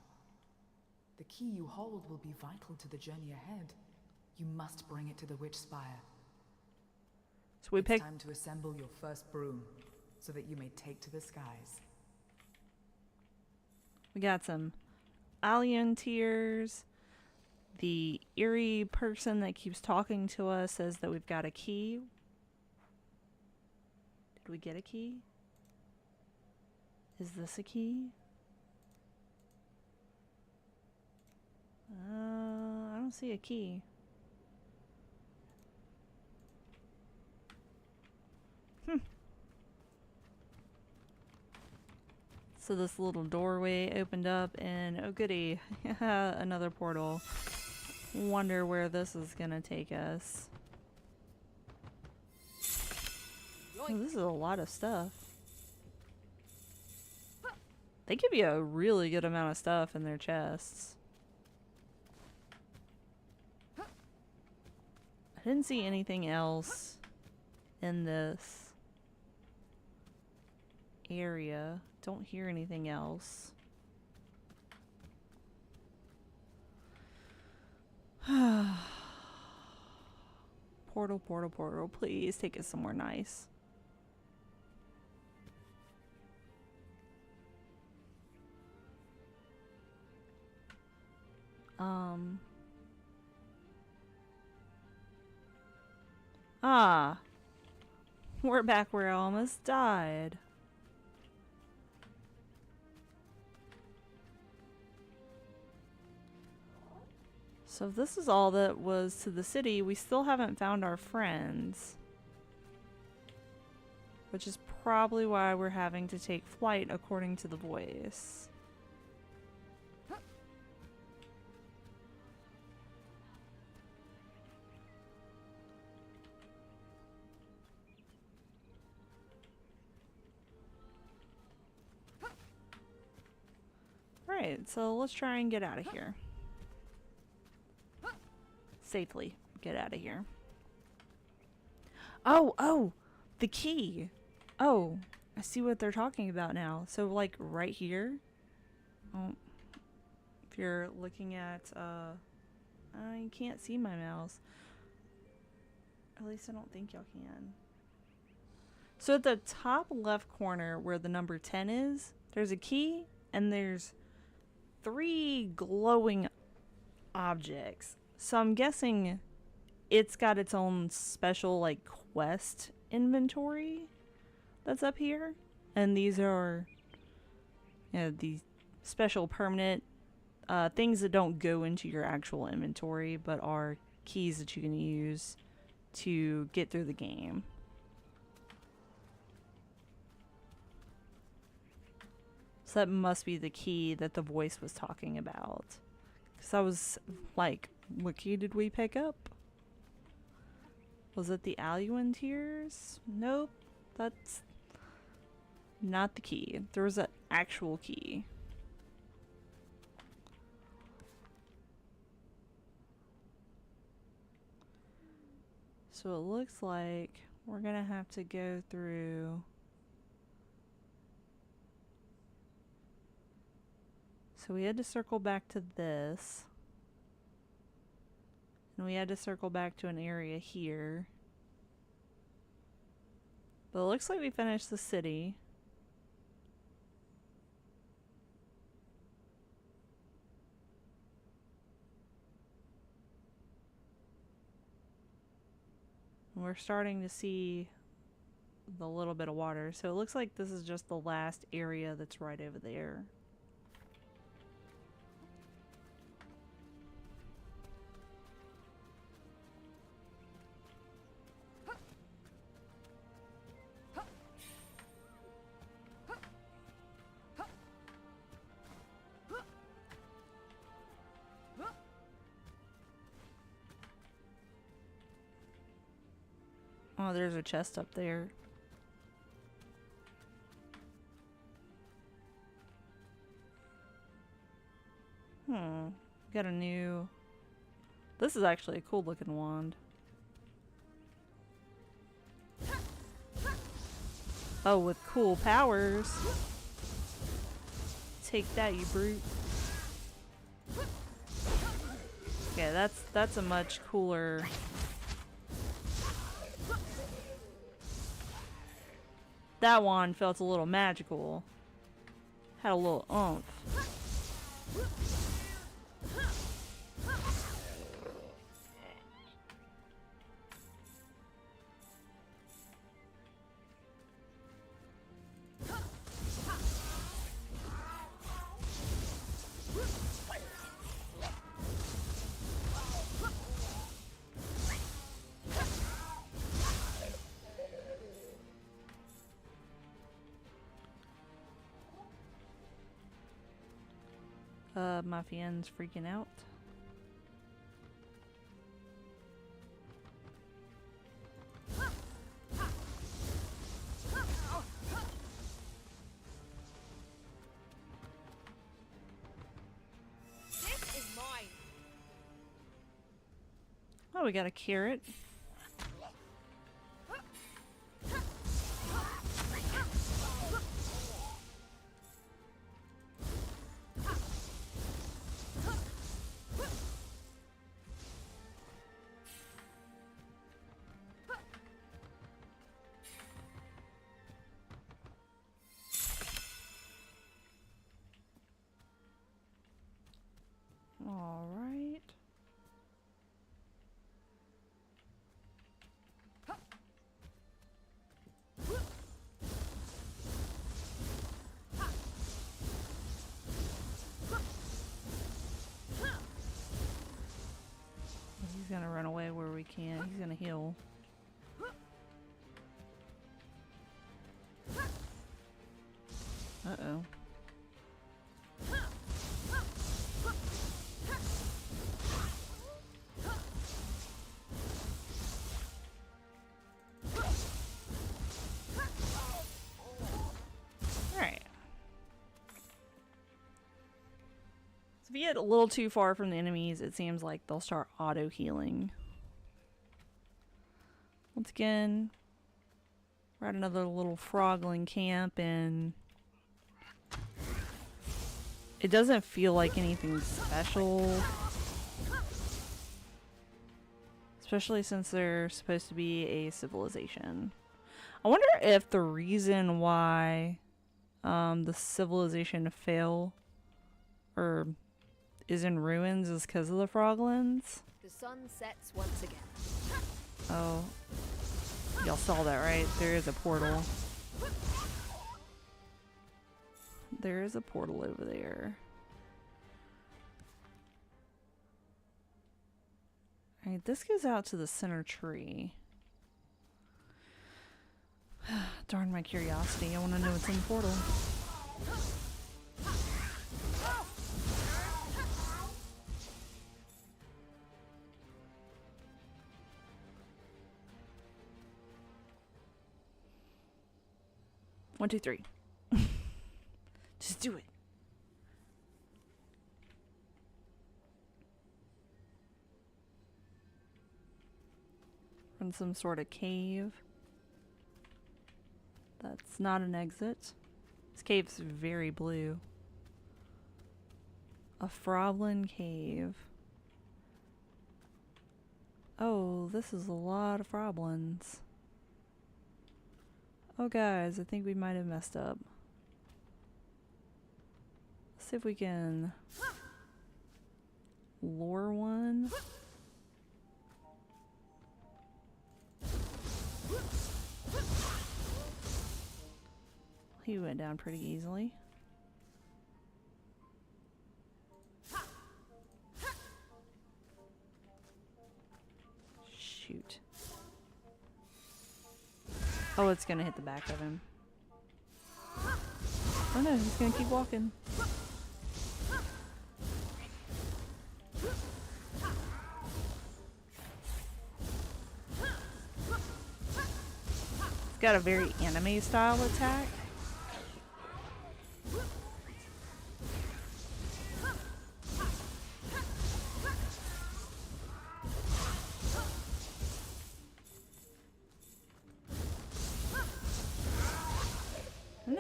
The key you hold will be vital to the journey ahead. You must bring it to the Witchspire. So we It's picked. time to assemble your first broom, so that you may take to the skies. We got some Alyssian tears. The eerie person that keeps talking to us says that we've got a key. Did we get a key? Is this a key? I don't see a key. So this little doorway opened up and oh goody, another portal. Wonder where this is gonna take us. Oh, this is a lot of stuff. They give you a really good amount of stuff in their chests. I didn't see anything else in this area. Don't hear anything else. Portal, portal, portal. Please take us somewhere nice. We're back where I almost died. So if this is all that was to the city, we still haven't found our friends. Which is probably why we're having to take flight according to the voice. Right, so let's try and get out of here. Safely get out of here. Oh, the key. Oh, I see what they're talking about now. So like right here. Oh, if you're looking at, you can't see my mouse. At least I don't think y'all can. So at the top left corner where the number 10 is, there's a key and there's 3 glowing objects. So I'm guessing it's got its own special like quest inventory that's up here. And these are, you know, these special permanent things that don't go into your actual inventory but are keys that you can use to get through the game. So that must be the key that the voice was talking about. Because I was like, what key did we pick up? Was it the Alyssian tears? Nope. That's not the key. There was an actual key. So it looks like we're gonna have to go through. So we had to circle back to this. And we had to circle back to an area here. But it looks like we finished the city. We're starting to see the little bit of water. So it looks like this is just the last area that's right over there. Oh, there's a chest up there. Got a new... This is actually a cool looking wand. Oh, with cool powers. Take that, you brute. Yeah, that's a much cooler... That wand felt a little magical. Had a little oomph. My fan's freaking out. This is mine. Oh, we got a carrot. All right. He's gonna run away where we can. He's gonna heal. Uh-oh. If you get a little too far from the enemies, it seems like they'll start auto-healing. Once again, we're at another little Froglin camp, and it doesn't feel like anything special. Especially since they're supposed to be a civilization. I wonder if the reason why the civilization fell or is in ruins is because of the Froglins. The sun sets once again. Oh, y'all saw that, right? There is a portal. There is a portal over there. Alright, this goes out to the center tree. Darn my curiosity. I want to know what's in the portal. One, two, three. Just do it. From some sort of cave. That's not an exit. This cave's very blue. A Froblin cave. Oh, this is a lot of Froblins. Oh guys, I think we might have messed up. Let's see if we can lure one. He went down pretty easily. Shoot. Oh, it's gonna hit the back of him. Oh no, he's gonna keep walking. It's got a very anime style attack.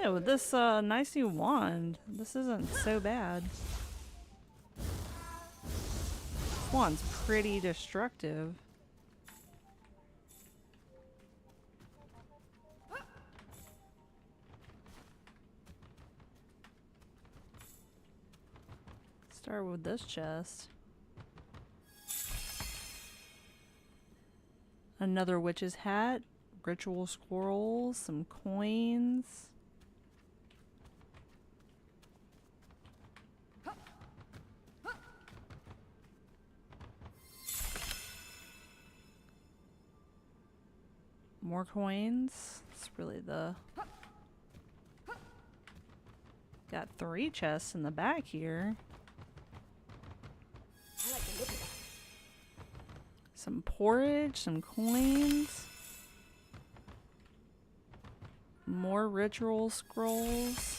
No, with this nice new wand, this isn't so bad. This wand's pretty destructive. Start with this chest. Another witch's hat, ritual scrolls, some coins. More coins. It's really the... Got 3 chests in the back here. I like the look of that. Some porridge, some coins. More ritual scrolls.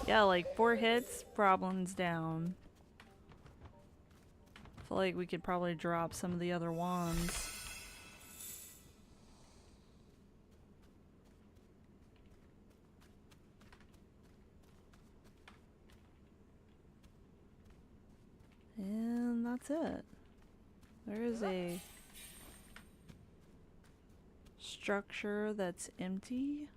Yeah, like 4 hits, Froblin's down. I feel like we could probably drop some of the other wands. And that's it. There is a structure that's empty.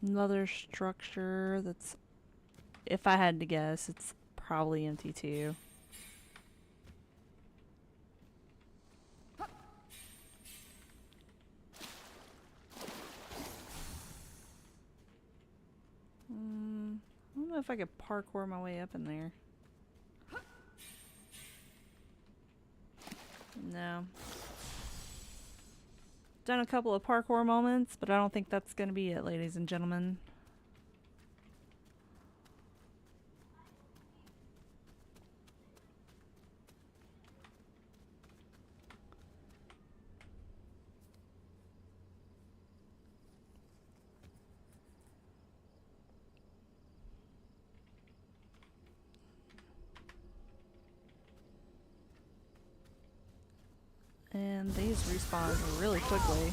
Another structure that's, if I had to guess, it's probably empty too. I don't know if I could parkour my way up in there. No. Done a couple of parkour moments, but I don't think that's going to be it, ladies and gentlemen. And these respawn really quickly.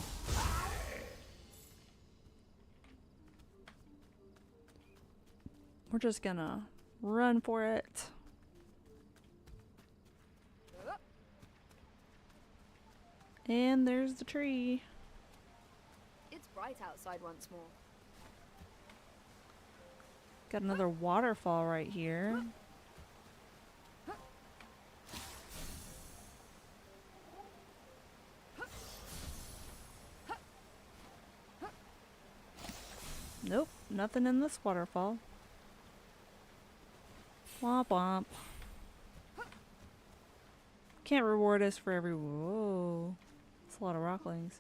We're just gonna run for it. And there's the tree. It's bright outside once more. Got another waterfall right here. Nope, nothing in this waterfall. Womp womp. Can't reward us for every... Whoa. That's a lot of Rocklings.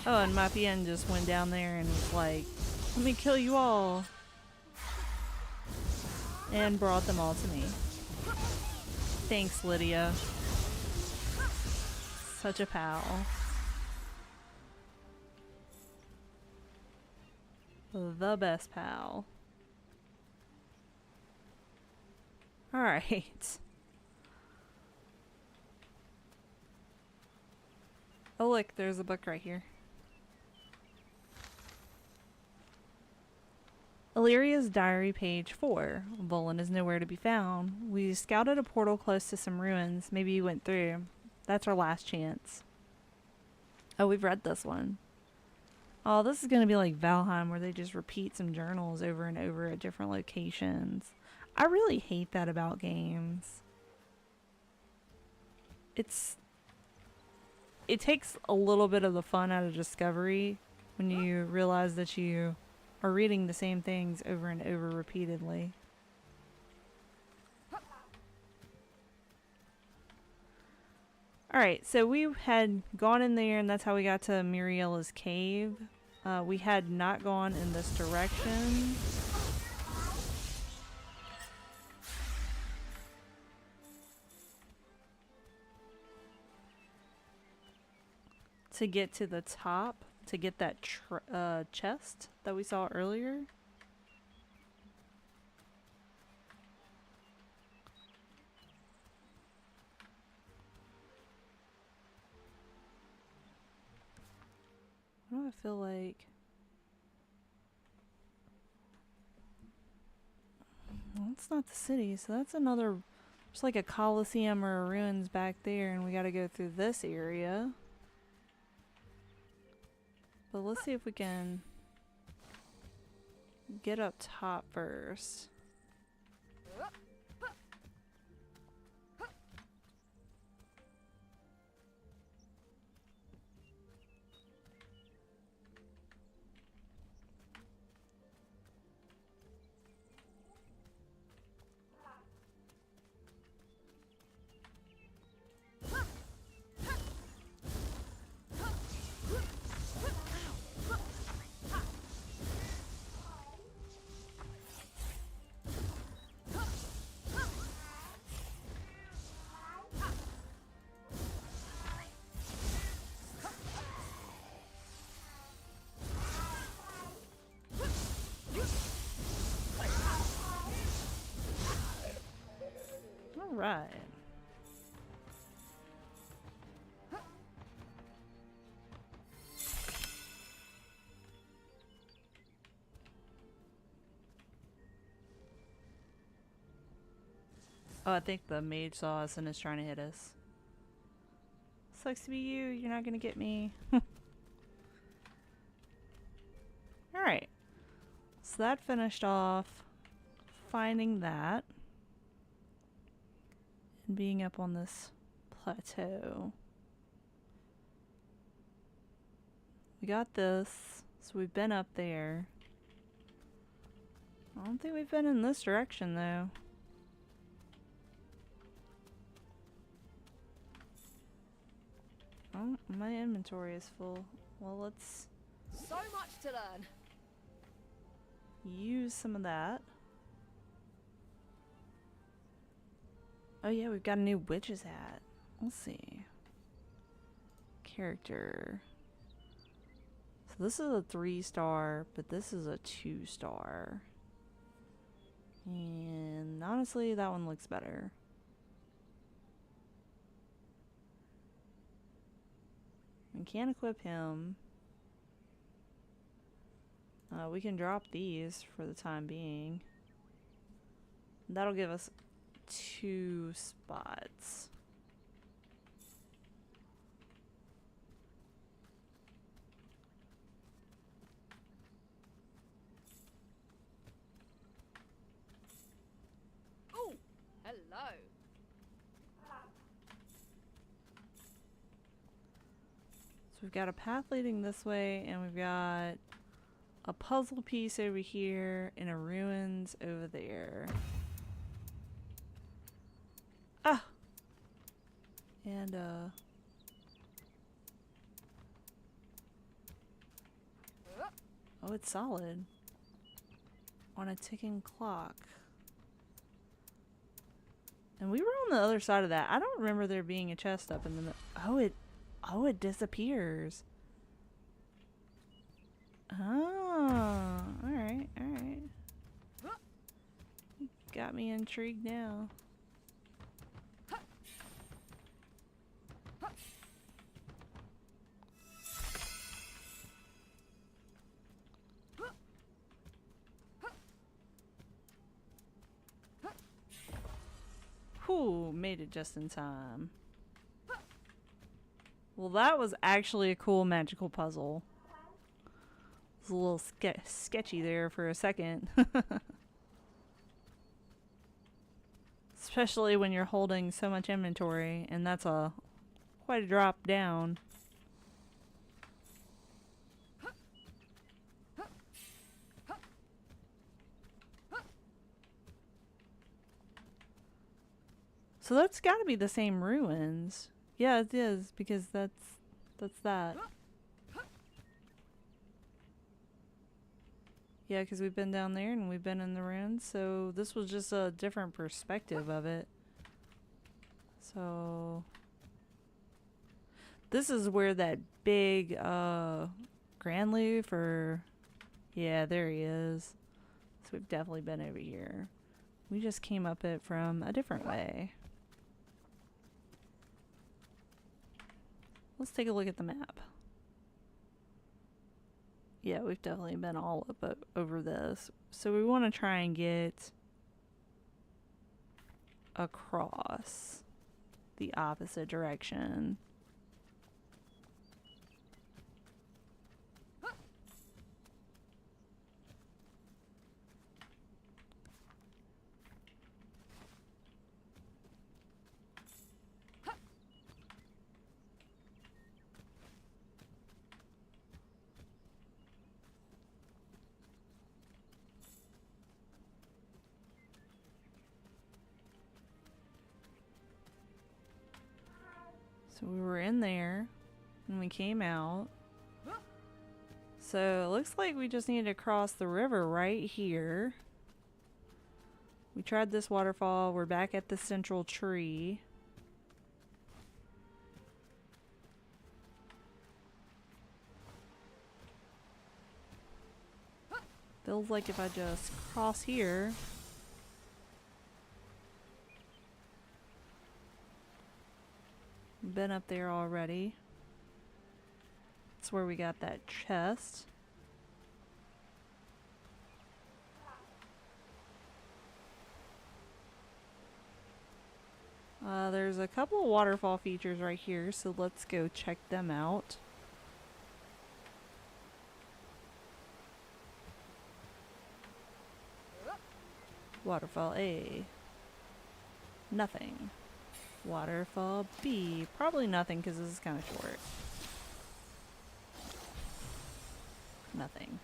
Oh, and my PN just went down there and was like, let me kill you all. And brought them all to me. Thanks, Lydia. Such a pal. The best pal. Alright. Oh look, there's a book right here. Illyria's diary, page 4. Volan is nowhere to be found. We scouted a portal close to some ruins. Maybe you went through. That's our last chance. Oh, we've read this one. Oh, this is going to be like Valheim, where they just repeat some journals over and over at different locations. I really hate that about games. It takes a little bit of the fun out of discovery when you realize that you are reading the same things over and over repeatedly. Alright, so we had gone in there, and that's how we got to Merriela's cave. We had not gone in this direction. To get to the top, to get that chest that we saw earlier. What do I feel like? Well, it's not the city, so that's another. There's like a coliseum or a ruins back there, and we got to go through this area. But let's see if we can get up top first. Right. Oh, I think the mage saw us and is trying to hit us. Sucks to be you. You're not gonna get me. Alright. So that finished off finding that. And being up on this plateau. We got this. So we've been up there. I don't think we've been in this direction though. Oh, my inventory is full. Well, let's So much to learn. use some of that. Oh yeah, we've got a new witch's hat. Let's see. Character. So this is a 3-star, but this is a 2-star. And honestly, that one looks better. We can't equip him. We can drop these for the time being. That'll give us 2 spots. Ooh, hello. So we've got a path leading this way, and we've got a puzzle piece over here and a ruins over there. Ah! And, oh, it's solid. On a ticking clock. And we were on the other side of that. I don't remember there being a chest up in the oh, it disappears. Oh, alright, alright. Got me intrigued now. made it just in time. Well, that was actually a cool magical puzzle. It was a little sketchy there for a second. Especially when you're holding so much inventory, and that's quite a drop down. So that's got to be the same ruins. Yeah, it is, because that's that. Yeah, because we've been down there and we've been in the ruins, so this was just a different perspective of it. So this is where that big Grand Louvre, or yeah, there he is. So we've definitely been over here. We just came up it from a different way. Let's take a look at the map. Yeah, we've definitely been all up over this. So we want to try and get across the opposite direction. So we were in there and we came out. So it looks like we just need to cross the river right here. We tried this waterfall. We're back at the central tree. Feels like if I just cross here. Been up there already. That's where we got that chest. There's a couple of waterfall features right here, so let's go check them out. Waterfall A. Nothing. Waterfall B. Probably nothing because this is kind of short. Nothing.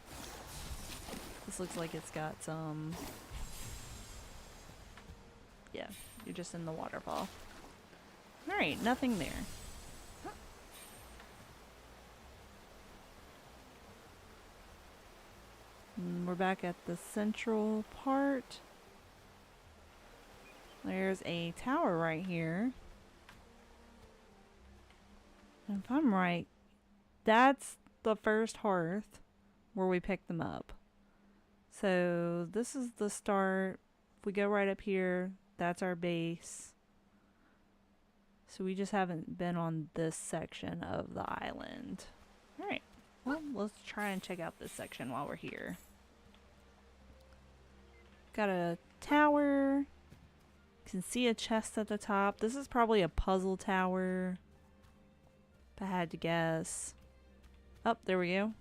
This looks like it's got some... Yeah, you're just in the waterfall. Alright, nothing there. And we're back at the central part. There's a tower right here. And if I'm right, that's the first hearth where we picked them up. So this is the start. If we go right up here, that's our base. So we just haven't been on this section of the island. Alright, well, let's try and check out this section while we're here. Got a tower. Can see a chest at the top. This is probably a puzzle tower, if I had to guess. Oh, there we go.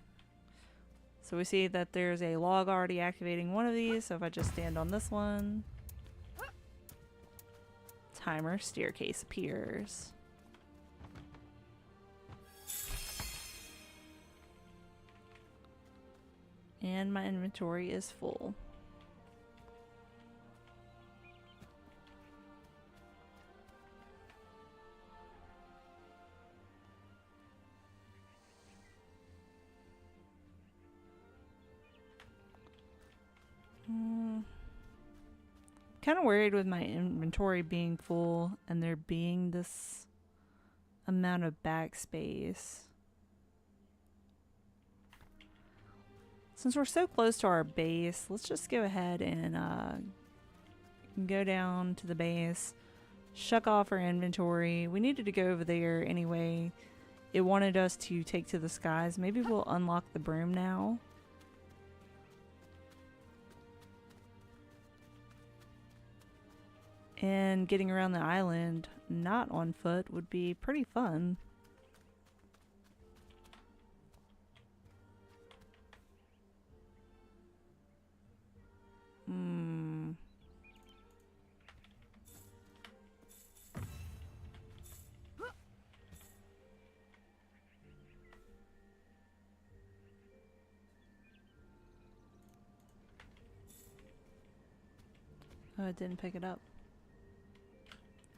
So we see that there's a log already activating one of these. So if I just stand on this one, timer staircase appears. And my inventory is full. Kind of worried with my inventory being full and there being this amount of backspace. Since we're so close to our base, let's just go ahead and go down to the base, shuck off our inventory. We needed to go over there anyway. It wanted us to take to the skies. Maybe we'll unlock the broom now. And getting around the island not on foot would be pretty fun. Oh, it didn't pick it up.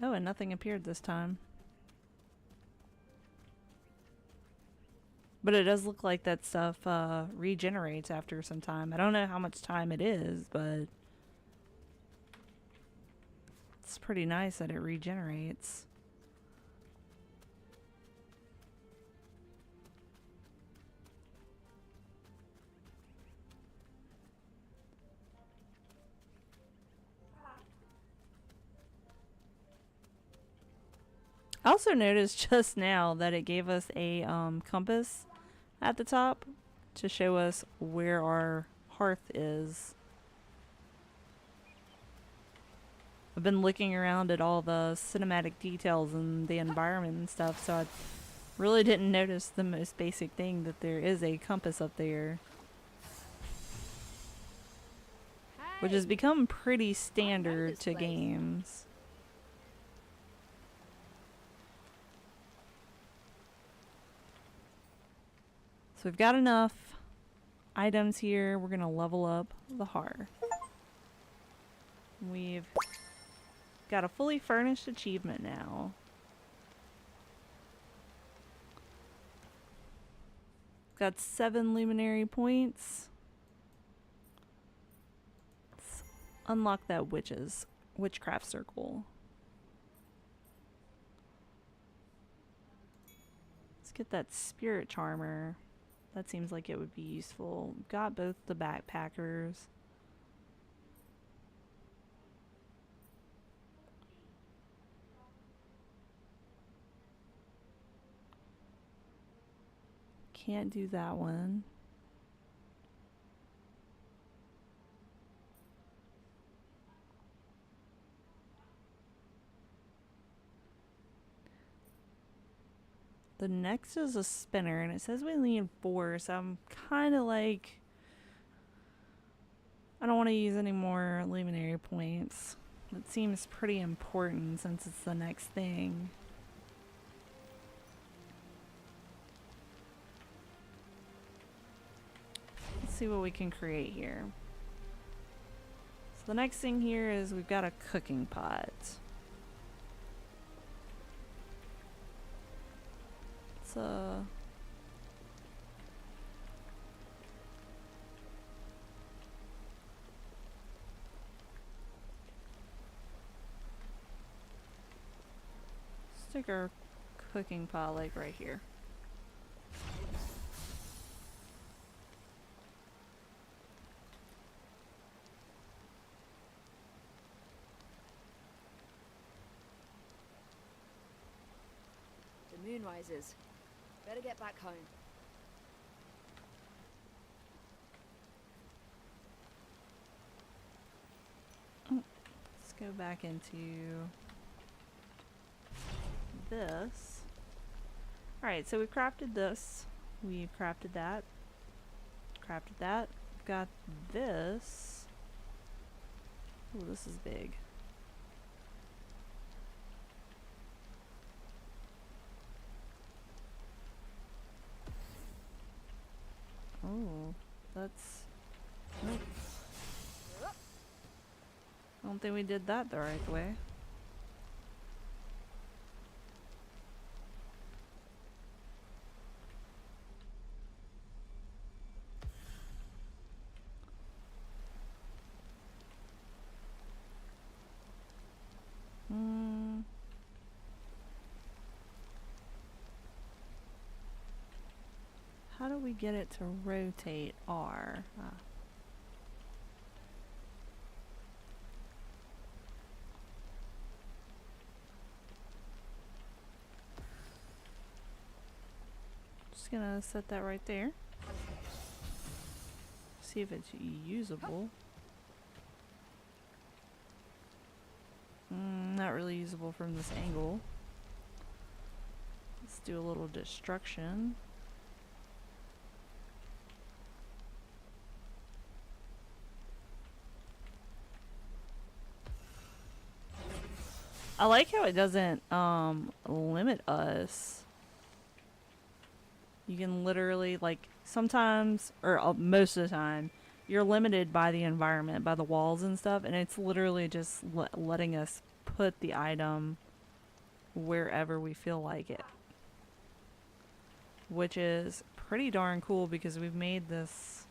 Oh, and nothing appeared this time. But it does look like that stuff regenerates after some time. I don't know how much time it is, but it's pretty nice that it regenerates. I also noticed just now that it gave us a compass at the top to show us where our hearth is. I've been looking around at all the cinematic details and the environment and stuff, so I really didn't notice the most basic thing, that there is a compass up there. Which has become pretty standard to games. So we've got enough items here. We're going to level up the hearth. We've got a fully furnished achievement now. Got 7 luminary points. Let's unlock that witchcraft circle. Let's get that spirit charmer. That seems like it would be useful. Got both the backpackers. Can't do that one. The next is a spinner, and it says we need 4, so I'm kind of like, I don't want to use any more luminary points. It seems pretty important since it's the next thing. Let's see what we can create here. So the next thing here is we've got a cooking pot. Stick our cooking pot like right here. The moon rises. Better get back home. Oh, let's go back into this. Alright, so we've crafted this. We've crafted that. Crafted that. We've got this. Oh, this is big. Oh, that's... Nope. I don't think we did that the right way. How do we get it to rotate R? Ah. Just gonna set that right there. See if it's usable. Not really usable from this angle. Let's do a little destruction. I like how it doesn't limit us. You can literally, like, sometimes, or most of the time, you're limited by the environment, by the walls and stuff, and it's literally just letting us put the item wherever we feel like it. Which is pretty darn cool because we've made this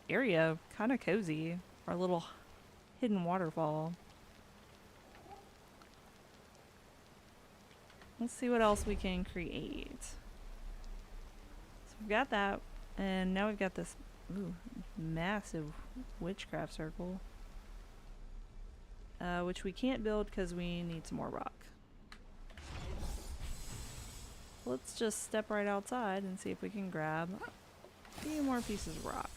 area kind of cozy. Our little hidden waterfall. Let's see what else we can create. So we've got that, and now we've got this massive witchcraft circle, which we can't build because we need some more rock. Let's just step right outside and see if we can grab a few more pieces of rock.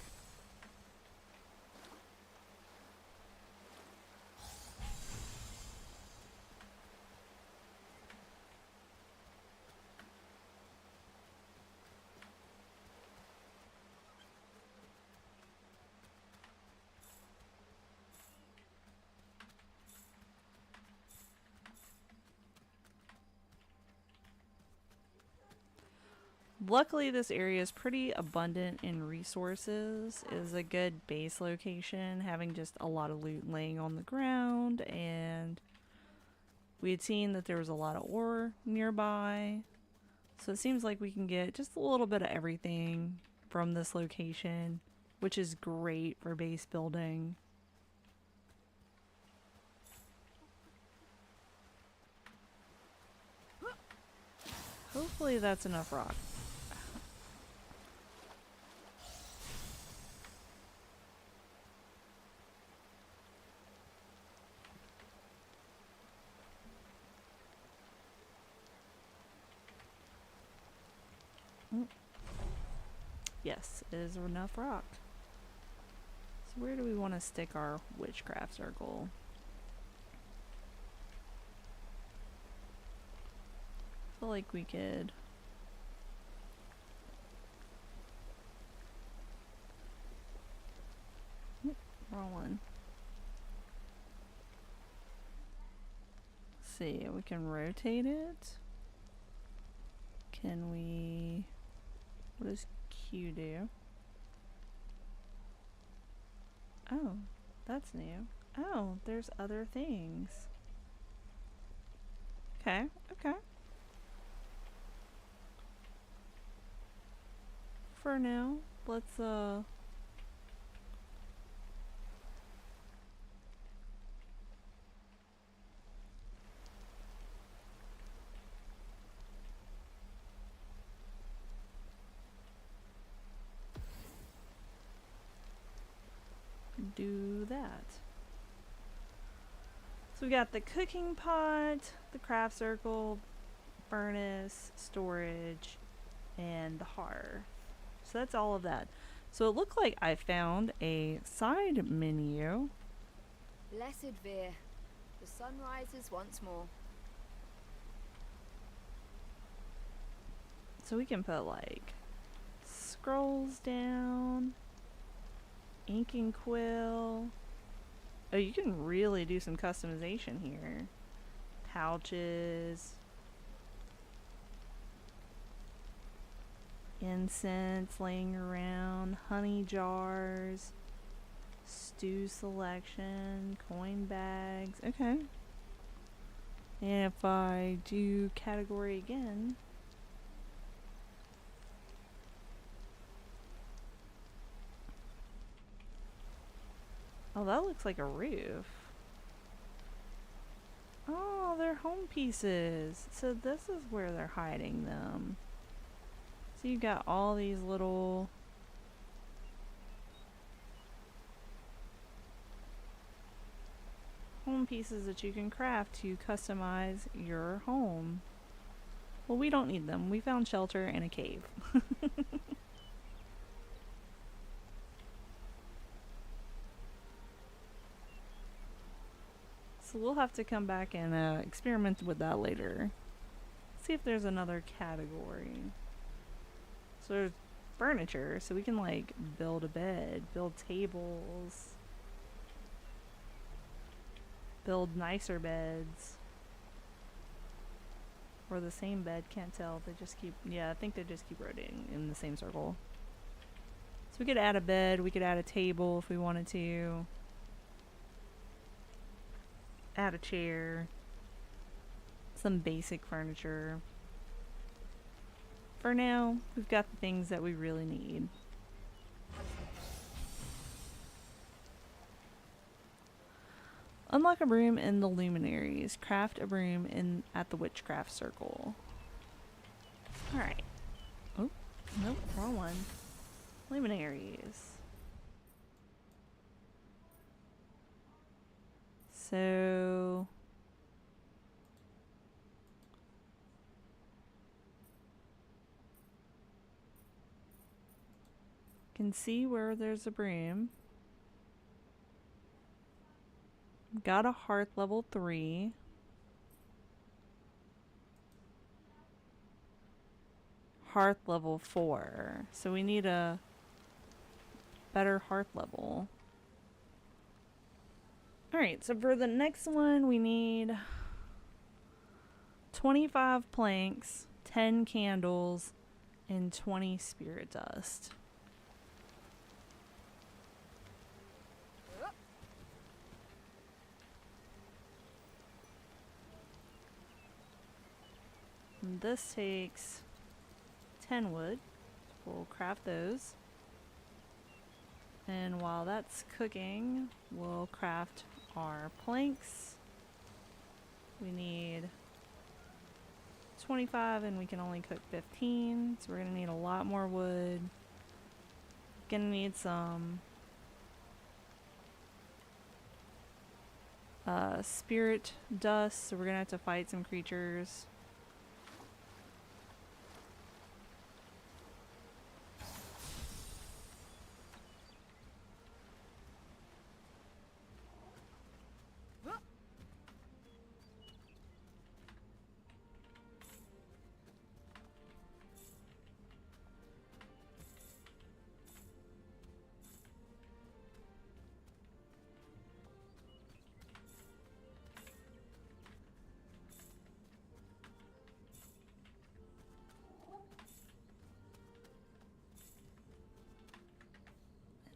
Luckily, this area is pretty abundant in resources. It is a good base location, having just a lot of loot laying on the ground, and we had seen that there was a lot of ore nearby. So it seems like we can get just a little bit of everything from this location, which is great for base building. Hopefully that's enough rock. Yes, it is enough rock. So where do we want to stick our witchcraft circle? I feel like we could... Wrong one. Let's see, we can rotate it. Can we... What does Q do? Oh, that's new. Oh, there's other things. Okay, okay. For now, let's do that. So we got the cooking pot, the craft circle, furnace, storage, and the hearth. So that's all of that. So it looked like I found a side menu. Blessed Veer, the sun rises once more. So we can put like scrolls down, ink and quill. Oh, you can really do some customization here. Pouches, incense laying around, honey jars, stew selection, coin bags. Okay. And if I do category again, oh, that looks like a roof. Oh, they're home pieces. So this is where they're hiding them. So you got all these little home pieces that you can craft to customize your home. Well, we don't need them. We found shelter in a cave. So we'll have to come back and experiment with that later. See if there's another category. So there's furniture, so we can like build a bed, build tables, build nicer beds. Or the same bed, can't tell. They just keep, yeah, I think they just keep rotating in the same circle. So we could add a bed, we could add a table if we wanted to. Add a chair. Some basic furniture. For now, we've got the things that we really need. Unlock a broom in the luminaries. Craft a broom at the witchcraft circle. Alright. Oh, nope, wrong one. Luminaries. So can see where there's a broom. Got a Hearth level 3. Hearth level 4. So we need a better Hearth level. Alright, so for the next one we need 25 planks, 10 candles, and 20 spirit dust. And this takes 10 wood. We'll craft those. And while that's cooking, we'll craft our planks. We need 25 and we can only cook 15, so we're gonna need a lot more wood. Gonna need some spirit dust, so we're gonna have to fight some creatures.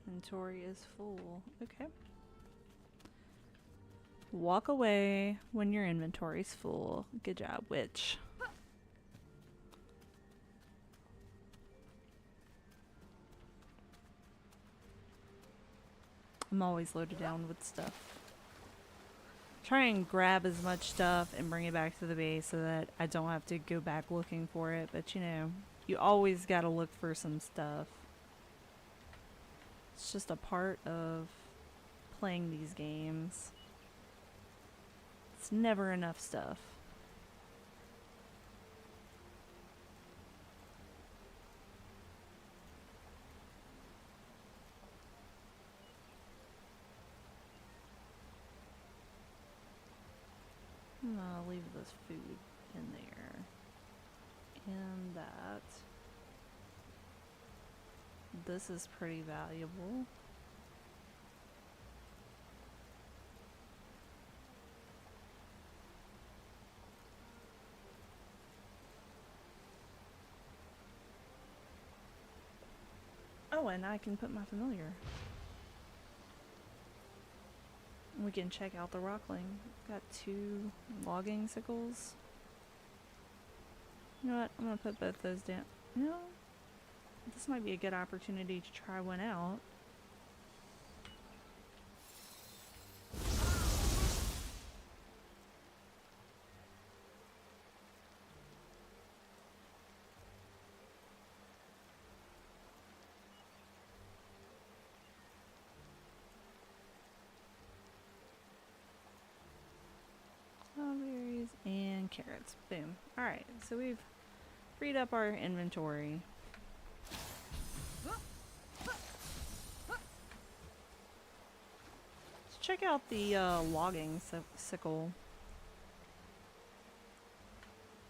Inventory is full. Okay. Walk away when your inventory's full. Good job, witch. I'm always loaded down with stuff. Try and grab as much stuff and bring it back to the base so that I don't have to go back looking for it. But you know, you always gotta look for some stuff. It's just a part of playing these games. It's never enough stuff. I'll leave this food in there. And that. This is pretty valuable. Oh, and I can put my familiar. We can check out the Rockling. Got 2 logging sickles. You know what? I'm gonna put both those down. You know, this might be a good opportunity to try one out. Strawberries and carrots. Boom. Alright, so we've freed up our inventory. Let's check out the logging sickle.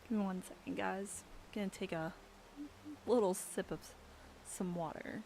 Give me 1 second, guys. Gonna take a little sip of some water.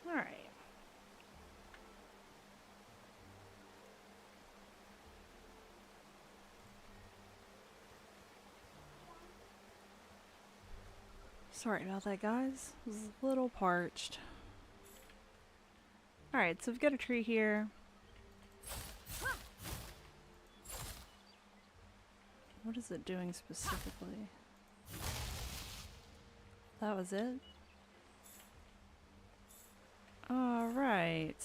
Alright. Sorry about that, guys. I was a little parched. Alright, so we've got a tree here. What is it doing specifically? That was it? Alright,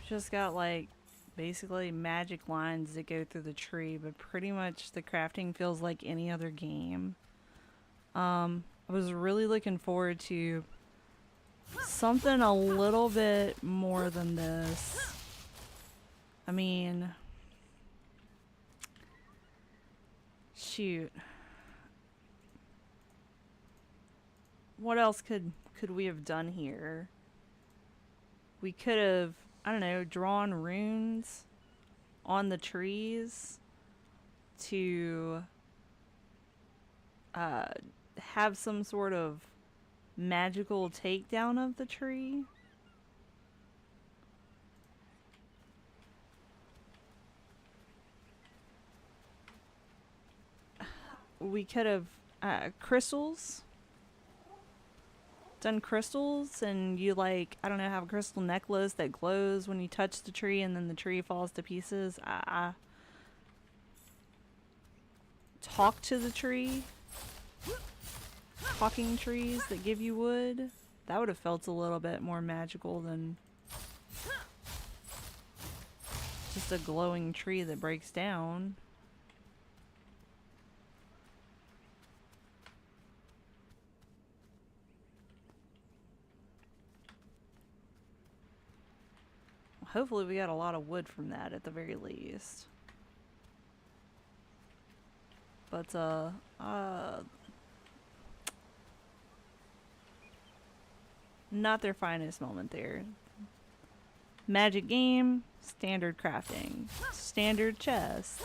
just got like basically magic lines that go through the tree, but pretty much the crafting feels like any other game. I was really looking forward to something a little bit more than this. I mean, shoot. What else could we have done here? We could have, I don't know, drawn runes on the trees to have some sort of magical takedown of the tree. We could have crystals. Done crystals, and you like, I don't know, have a crystal necklace that glows when you touch the tree and then the tree falls to pieces. Talk to the tree. Talking trees that give you wood. That would have felt a little bit more magical than just a glowing tree that breaks down. Hopefully we got a lot of wood from that at the very least. But not their finest moment there. Magic game, standard crafting, standard chest.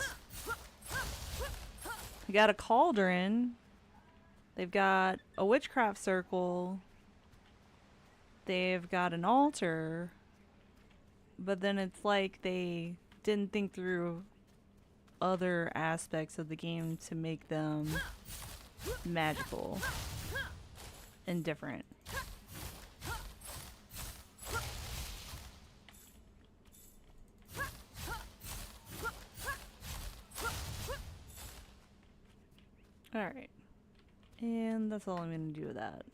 We got a cauldron. They've got a witchcraft circle. They've got an altar. But then it's like they didn't think through other aspects of the game to make them magical and different. Alright. And that's all I'm going to do with that.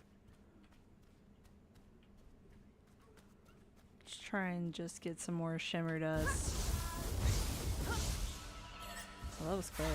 Try and just get some more shimmer dust. Oh, that was quick.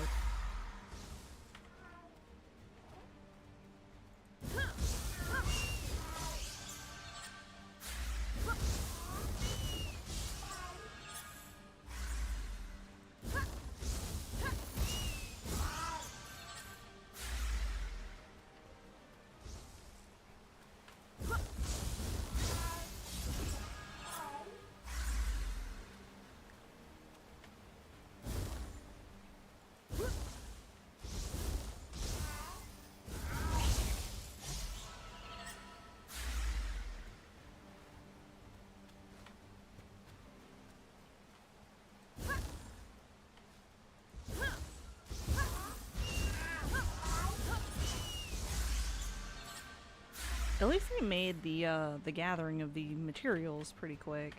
At least they made the gathering of the materials pretty quick.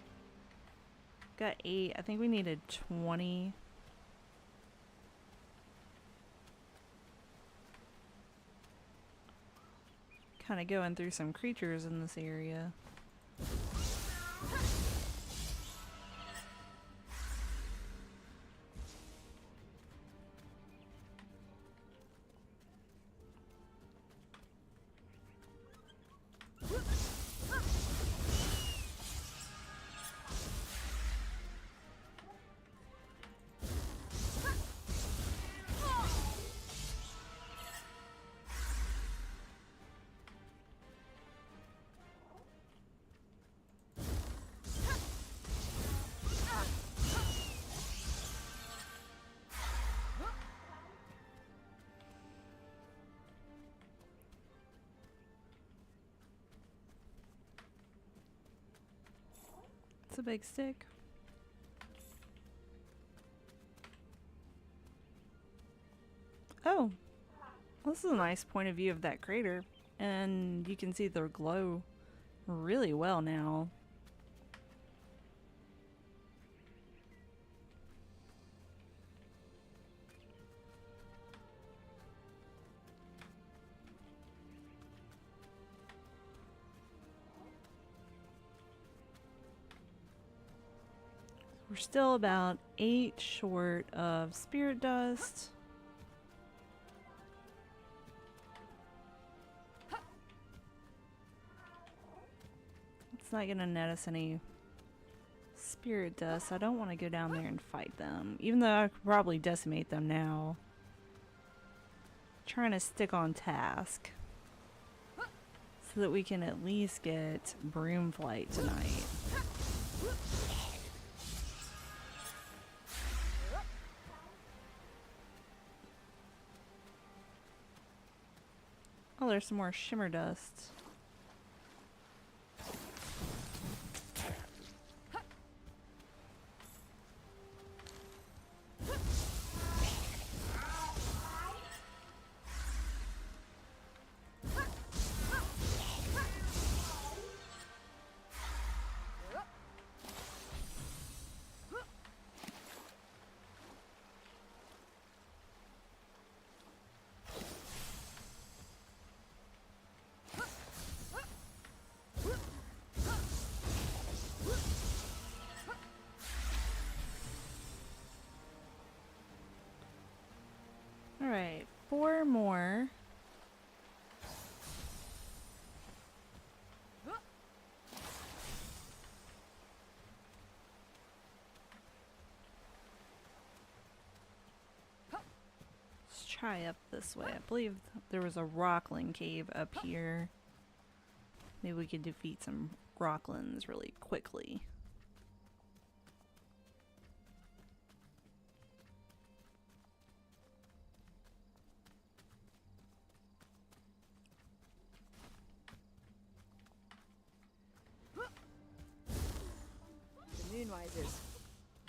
Got 8. I think we needed 20. Kind of going through some creatures in this area. It's a big stick. Oh, this is a nice point of view of that crater, and you can see the glow really well now. We're still about 8 short of spirit dust. It's not gonna net us any spirit dust. I don't want to go down there and fight them, even though I could probably decimate them now. Trying to stick on task so that we can at least get Broom flight tonight. Oh, there's some more shimmer dust. Alright, 4 more. Let's try up this way. I believe there was a Rockling cave up here. Maybe we could defeat some Rocklins really quickly. The moon rises.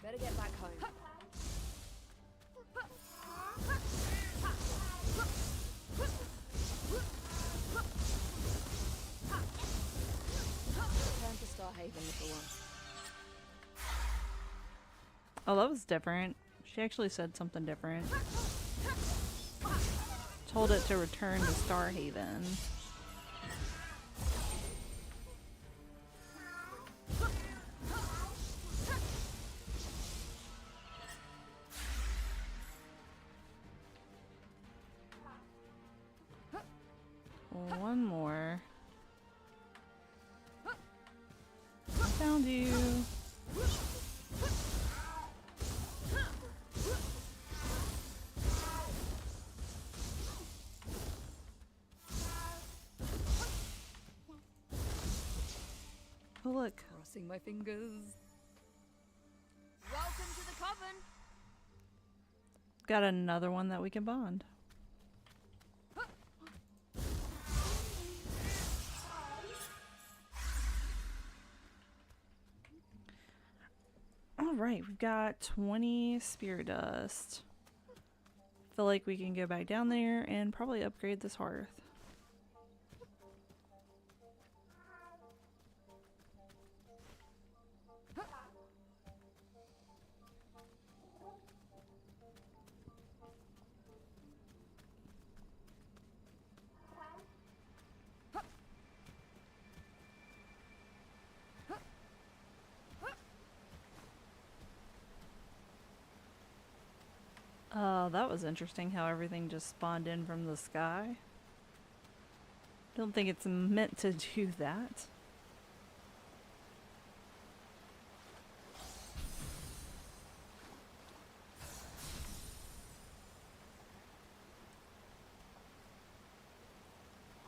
Better get back home. Return to Starhaven, little one. Oh, that was different. She actually said something different. Told it to return to Starhaven. One more. I found you. Oh, look. Crossing my fingers. Welcome to the coven. Got another one that we can bond. Alright, we've got 20 spirit dust. Feel like we can go back down there and probably upgrade this hearth. That was interesting how everything just spawned in from the sky. Don't think it's meant to do that.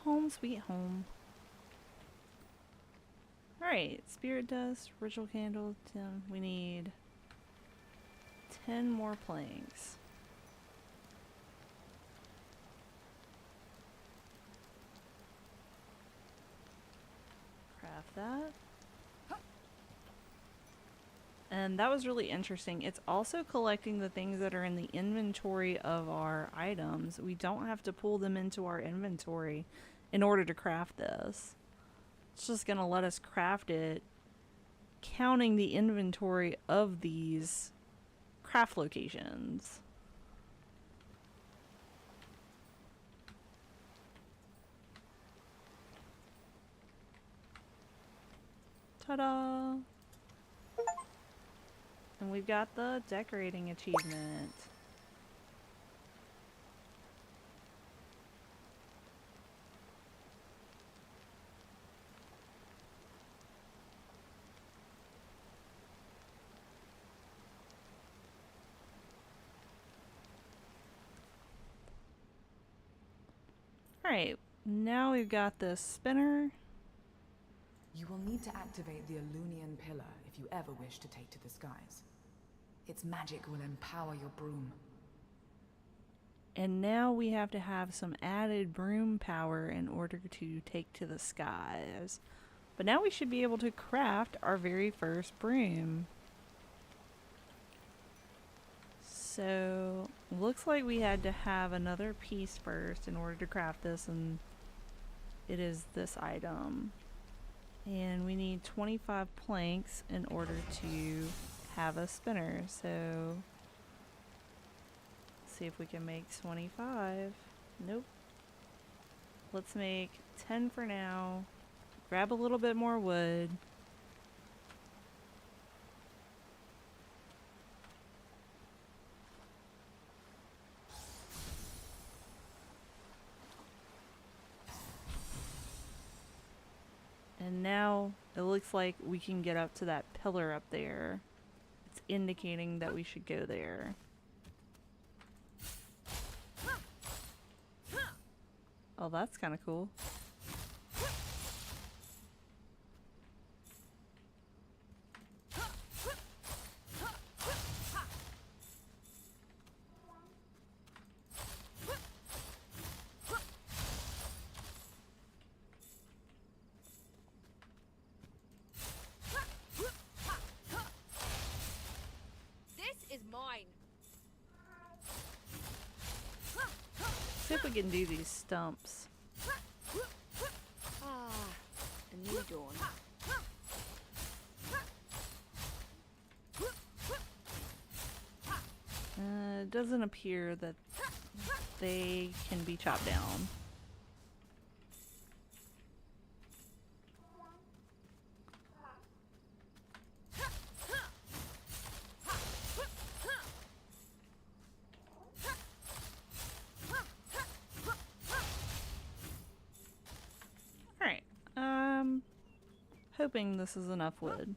Home sweet home. Alright, spirit dust, ritual candle, 10. We need 10 more planks. Craft that. And that was really interesting. It's also collecting the things that are in the inventory of our items. We don't have to pull them into our inventory in order to craft this. It's just going to let us craft it counting the inventory of these craft locations. Ta-da! And we've got the decorating achievement. Alright, now we've got this spinner. You will need to activate the Alyssian pillar if you ever wish to take to the skies. Its magic will empower your broom. And now we have to have some added broom power in order to take to the skies. But now we should be able to craft our very first broom. So, looks like we had to have another piece first in order to craft this, and it is this item. And we need 25 planks in order to have a spinner. So, let's see if we can make 25. Nope. Let's make 10 for now. Grab a little bit more wood. And now it looks like we can get up to that pillar up there. It's indicating that we should go there. Oh, that's kind of cool. See if we can do these stumps. Ah, a new dawn. It doesn't appear that they can be chopped down. Hoping this is enough wood.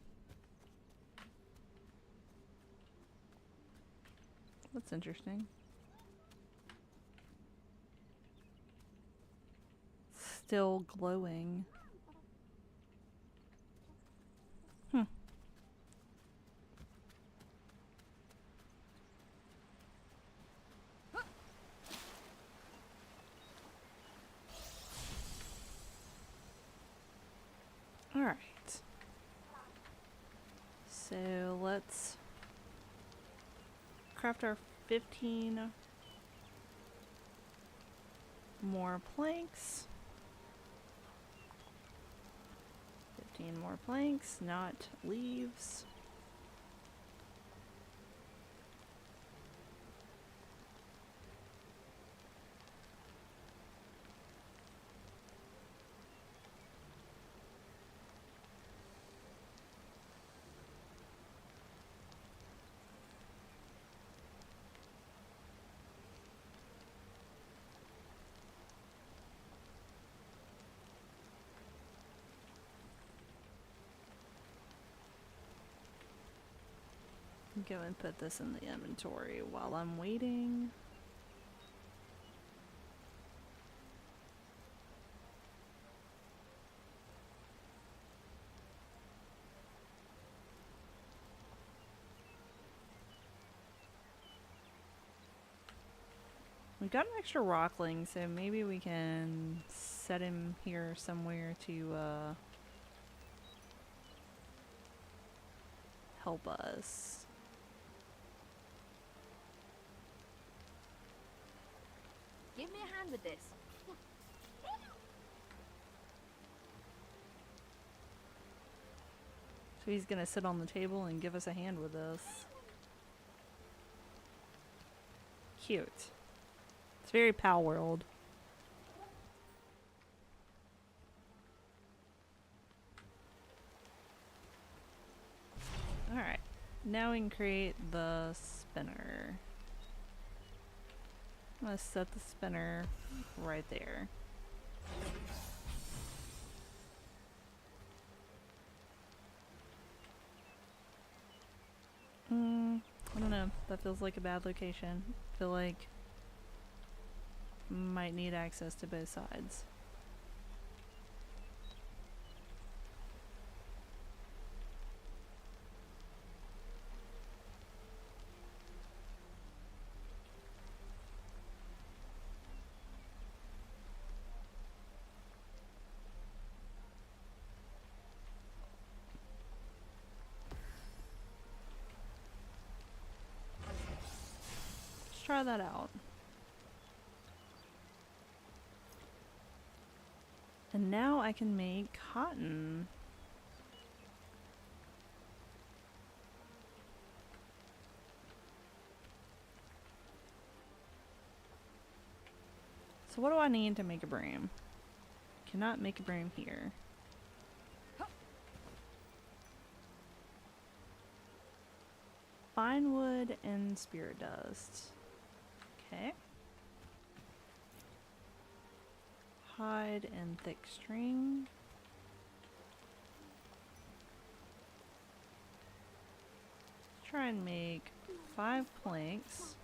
That's interesting. Still glowing. Alright. So let's craft our 15 more planks. 15 more planks, not leaves. go and put this in the inventory while I'm waiting. We've got an extra Rockling, so maybe we can set him here somewhere to help us. Give me a hand with this. So he's gonna sit on the table and give us a hand with this. Cute. It's very Pal World. Alright. Now we can create the spinner. I'm gonna set the spinner right there. I don't know. That feels like a bad location. I feel like might need access to both sides. Let's try that out. And now I can make cotton. So what do I need to make a broom? Cannot make a broom here. Fine wood and spirit dust. Okay. Hide and thick string. Try and make 5 planks.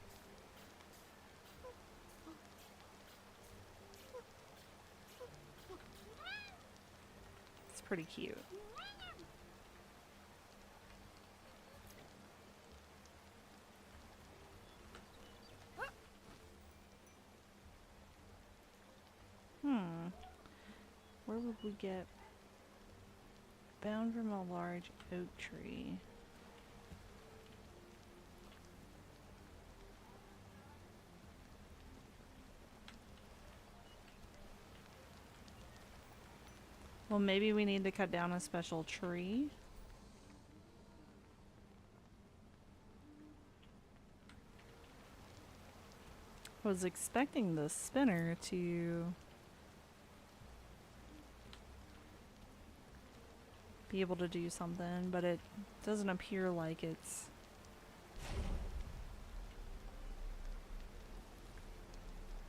It's pretty cute. Where would we get bound from a large oak tree? Well, maybe we need to cut down a special tree. I was expecting the spinner to be able to do something, but it doesn't appear like it's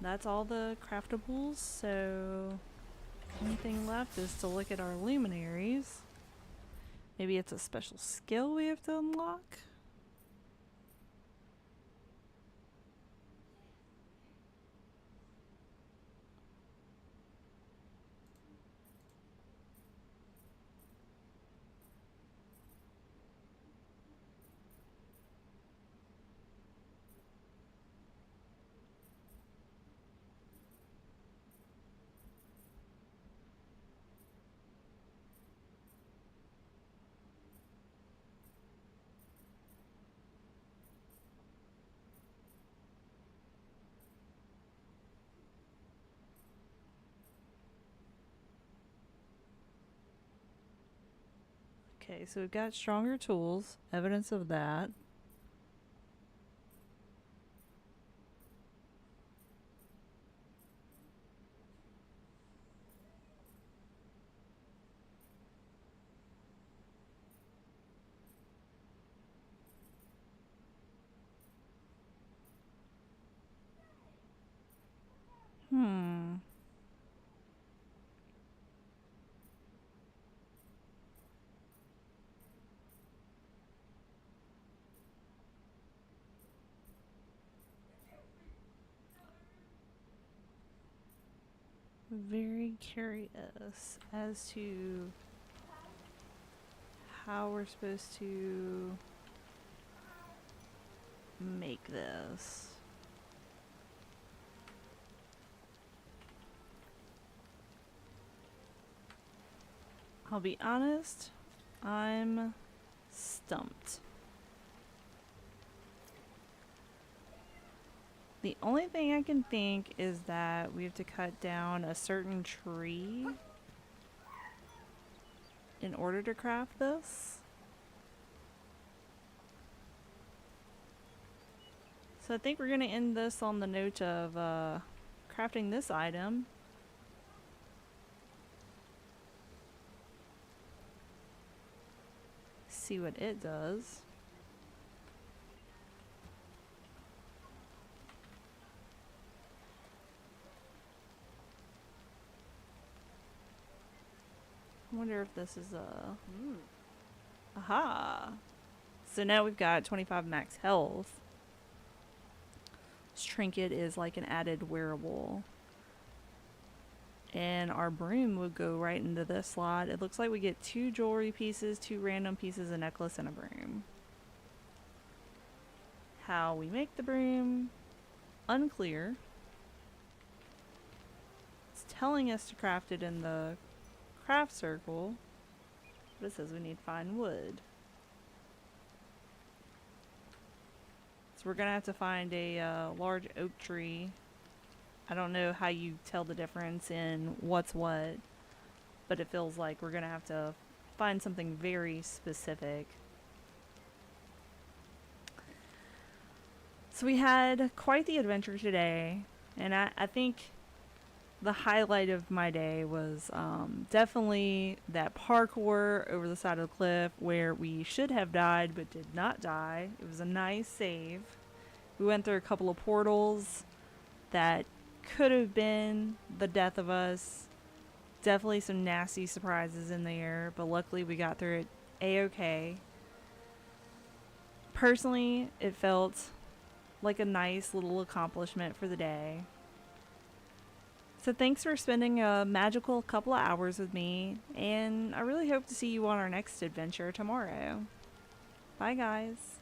that's all the craftables, so only thing left is to look at our luminaries. Maybe it's a special skill we have to unlock. Okay, so we've got stronger tools, evidence of that. very curious as to how we're supposed to make this. I'll be honest, I'm stumped. The only thing I can think is that we have to cut down a certain tree in order to craft this. So I think we're going to end this on the note of crafting this item. See what it does. I wonder if this is a... Aha! So now we've got 25 max health. This trinket is like an added wearable. And our broom would go right into this slot. It looks like we get 2 jewelry pieces, 2 random pieces, a necklace, and a broom. How we make the broom, unclear. It's telling us to craft it in the craft circle, but it says we need fine wood. So we're gonna have to find a large oak tree. I don't know how you tell the difference in what's what, but it feels like we're gonna have to find something very specific. So we had quite the adventure today, and I think the highlight of my day was definitely that parkour over the side of the cliff where we should have died but did not die. It was a nice save. We went through a couple of portals that could have been the death of us. Definitely some nasty surprises in there, but luckily we got through it a-okay. Personally, it felt like a nice little accomplishment for the day. So thanks for spending a magical couple of hours with me, and I really hope to see you on our next adventure tomorrow. Bye guys.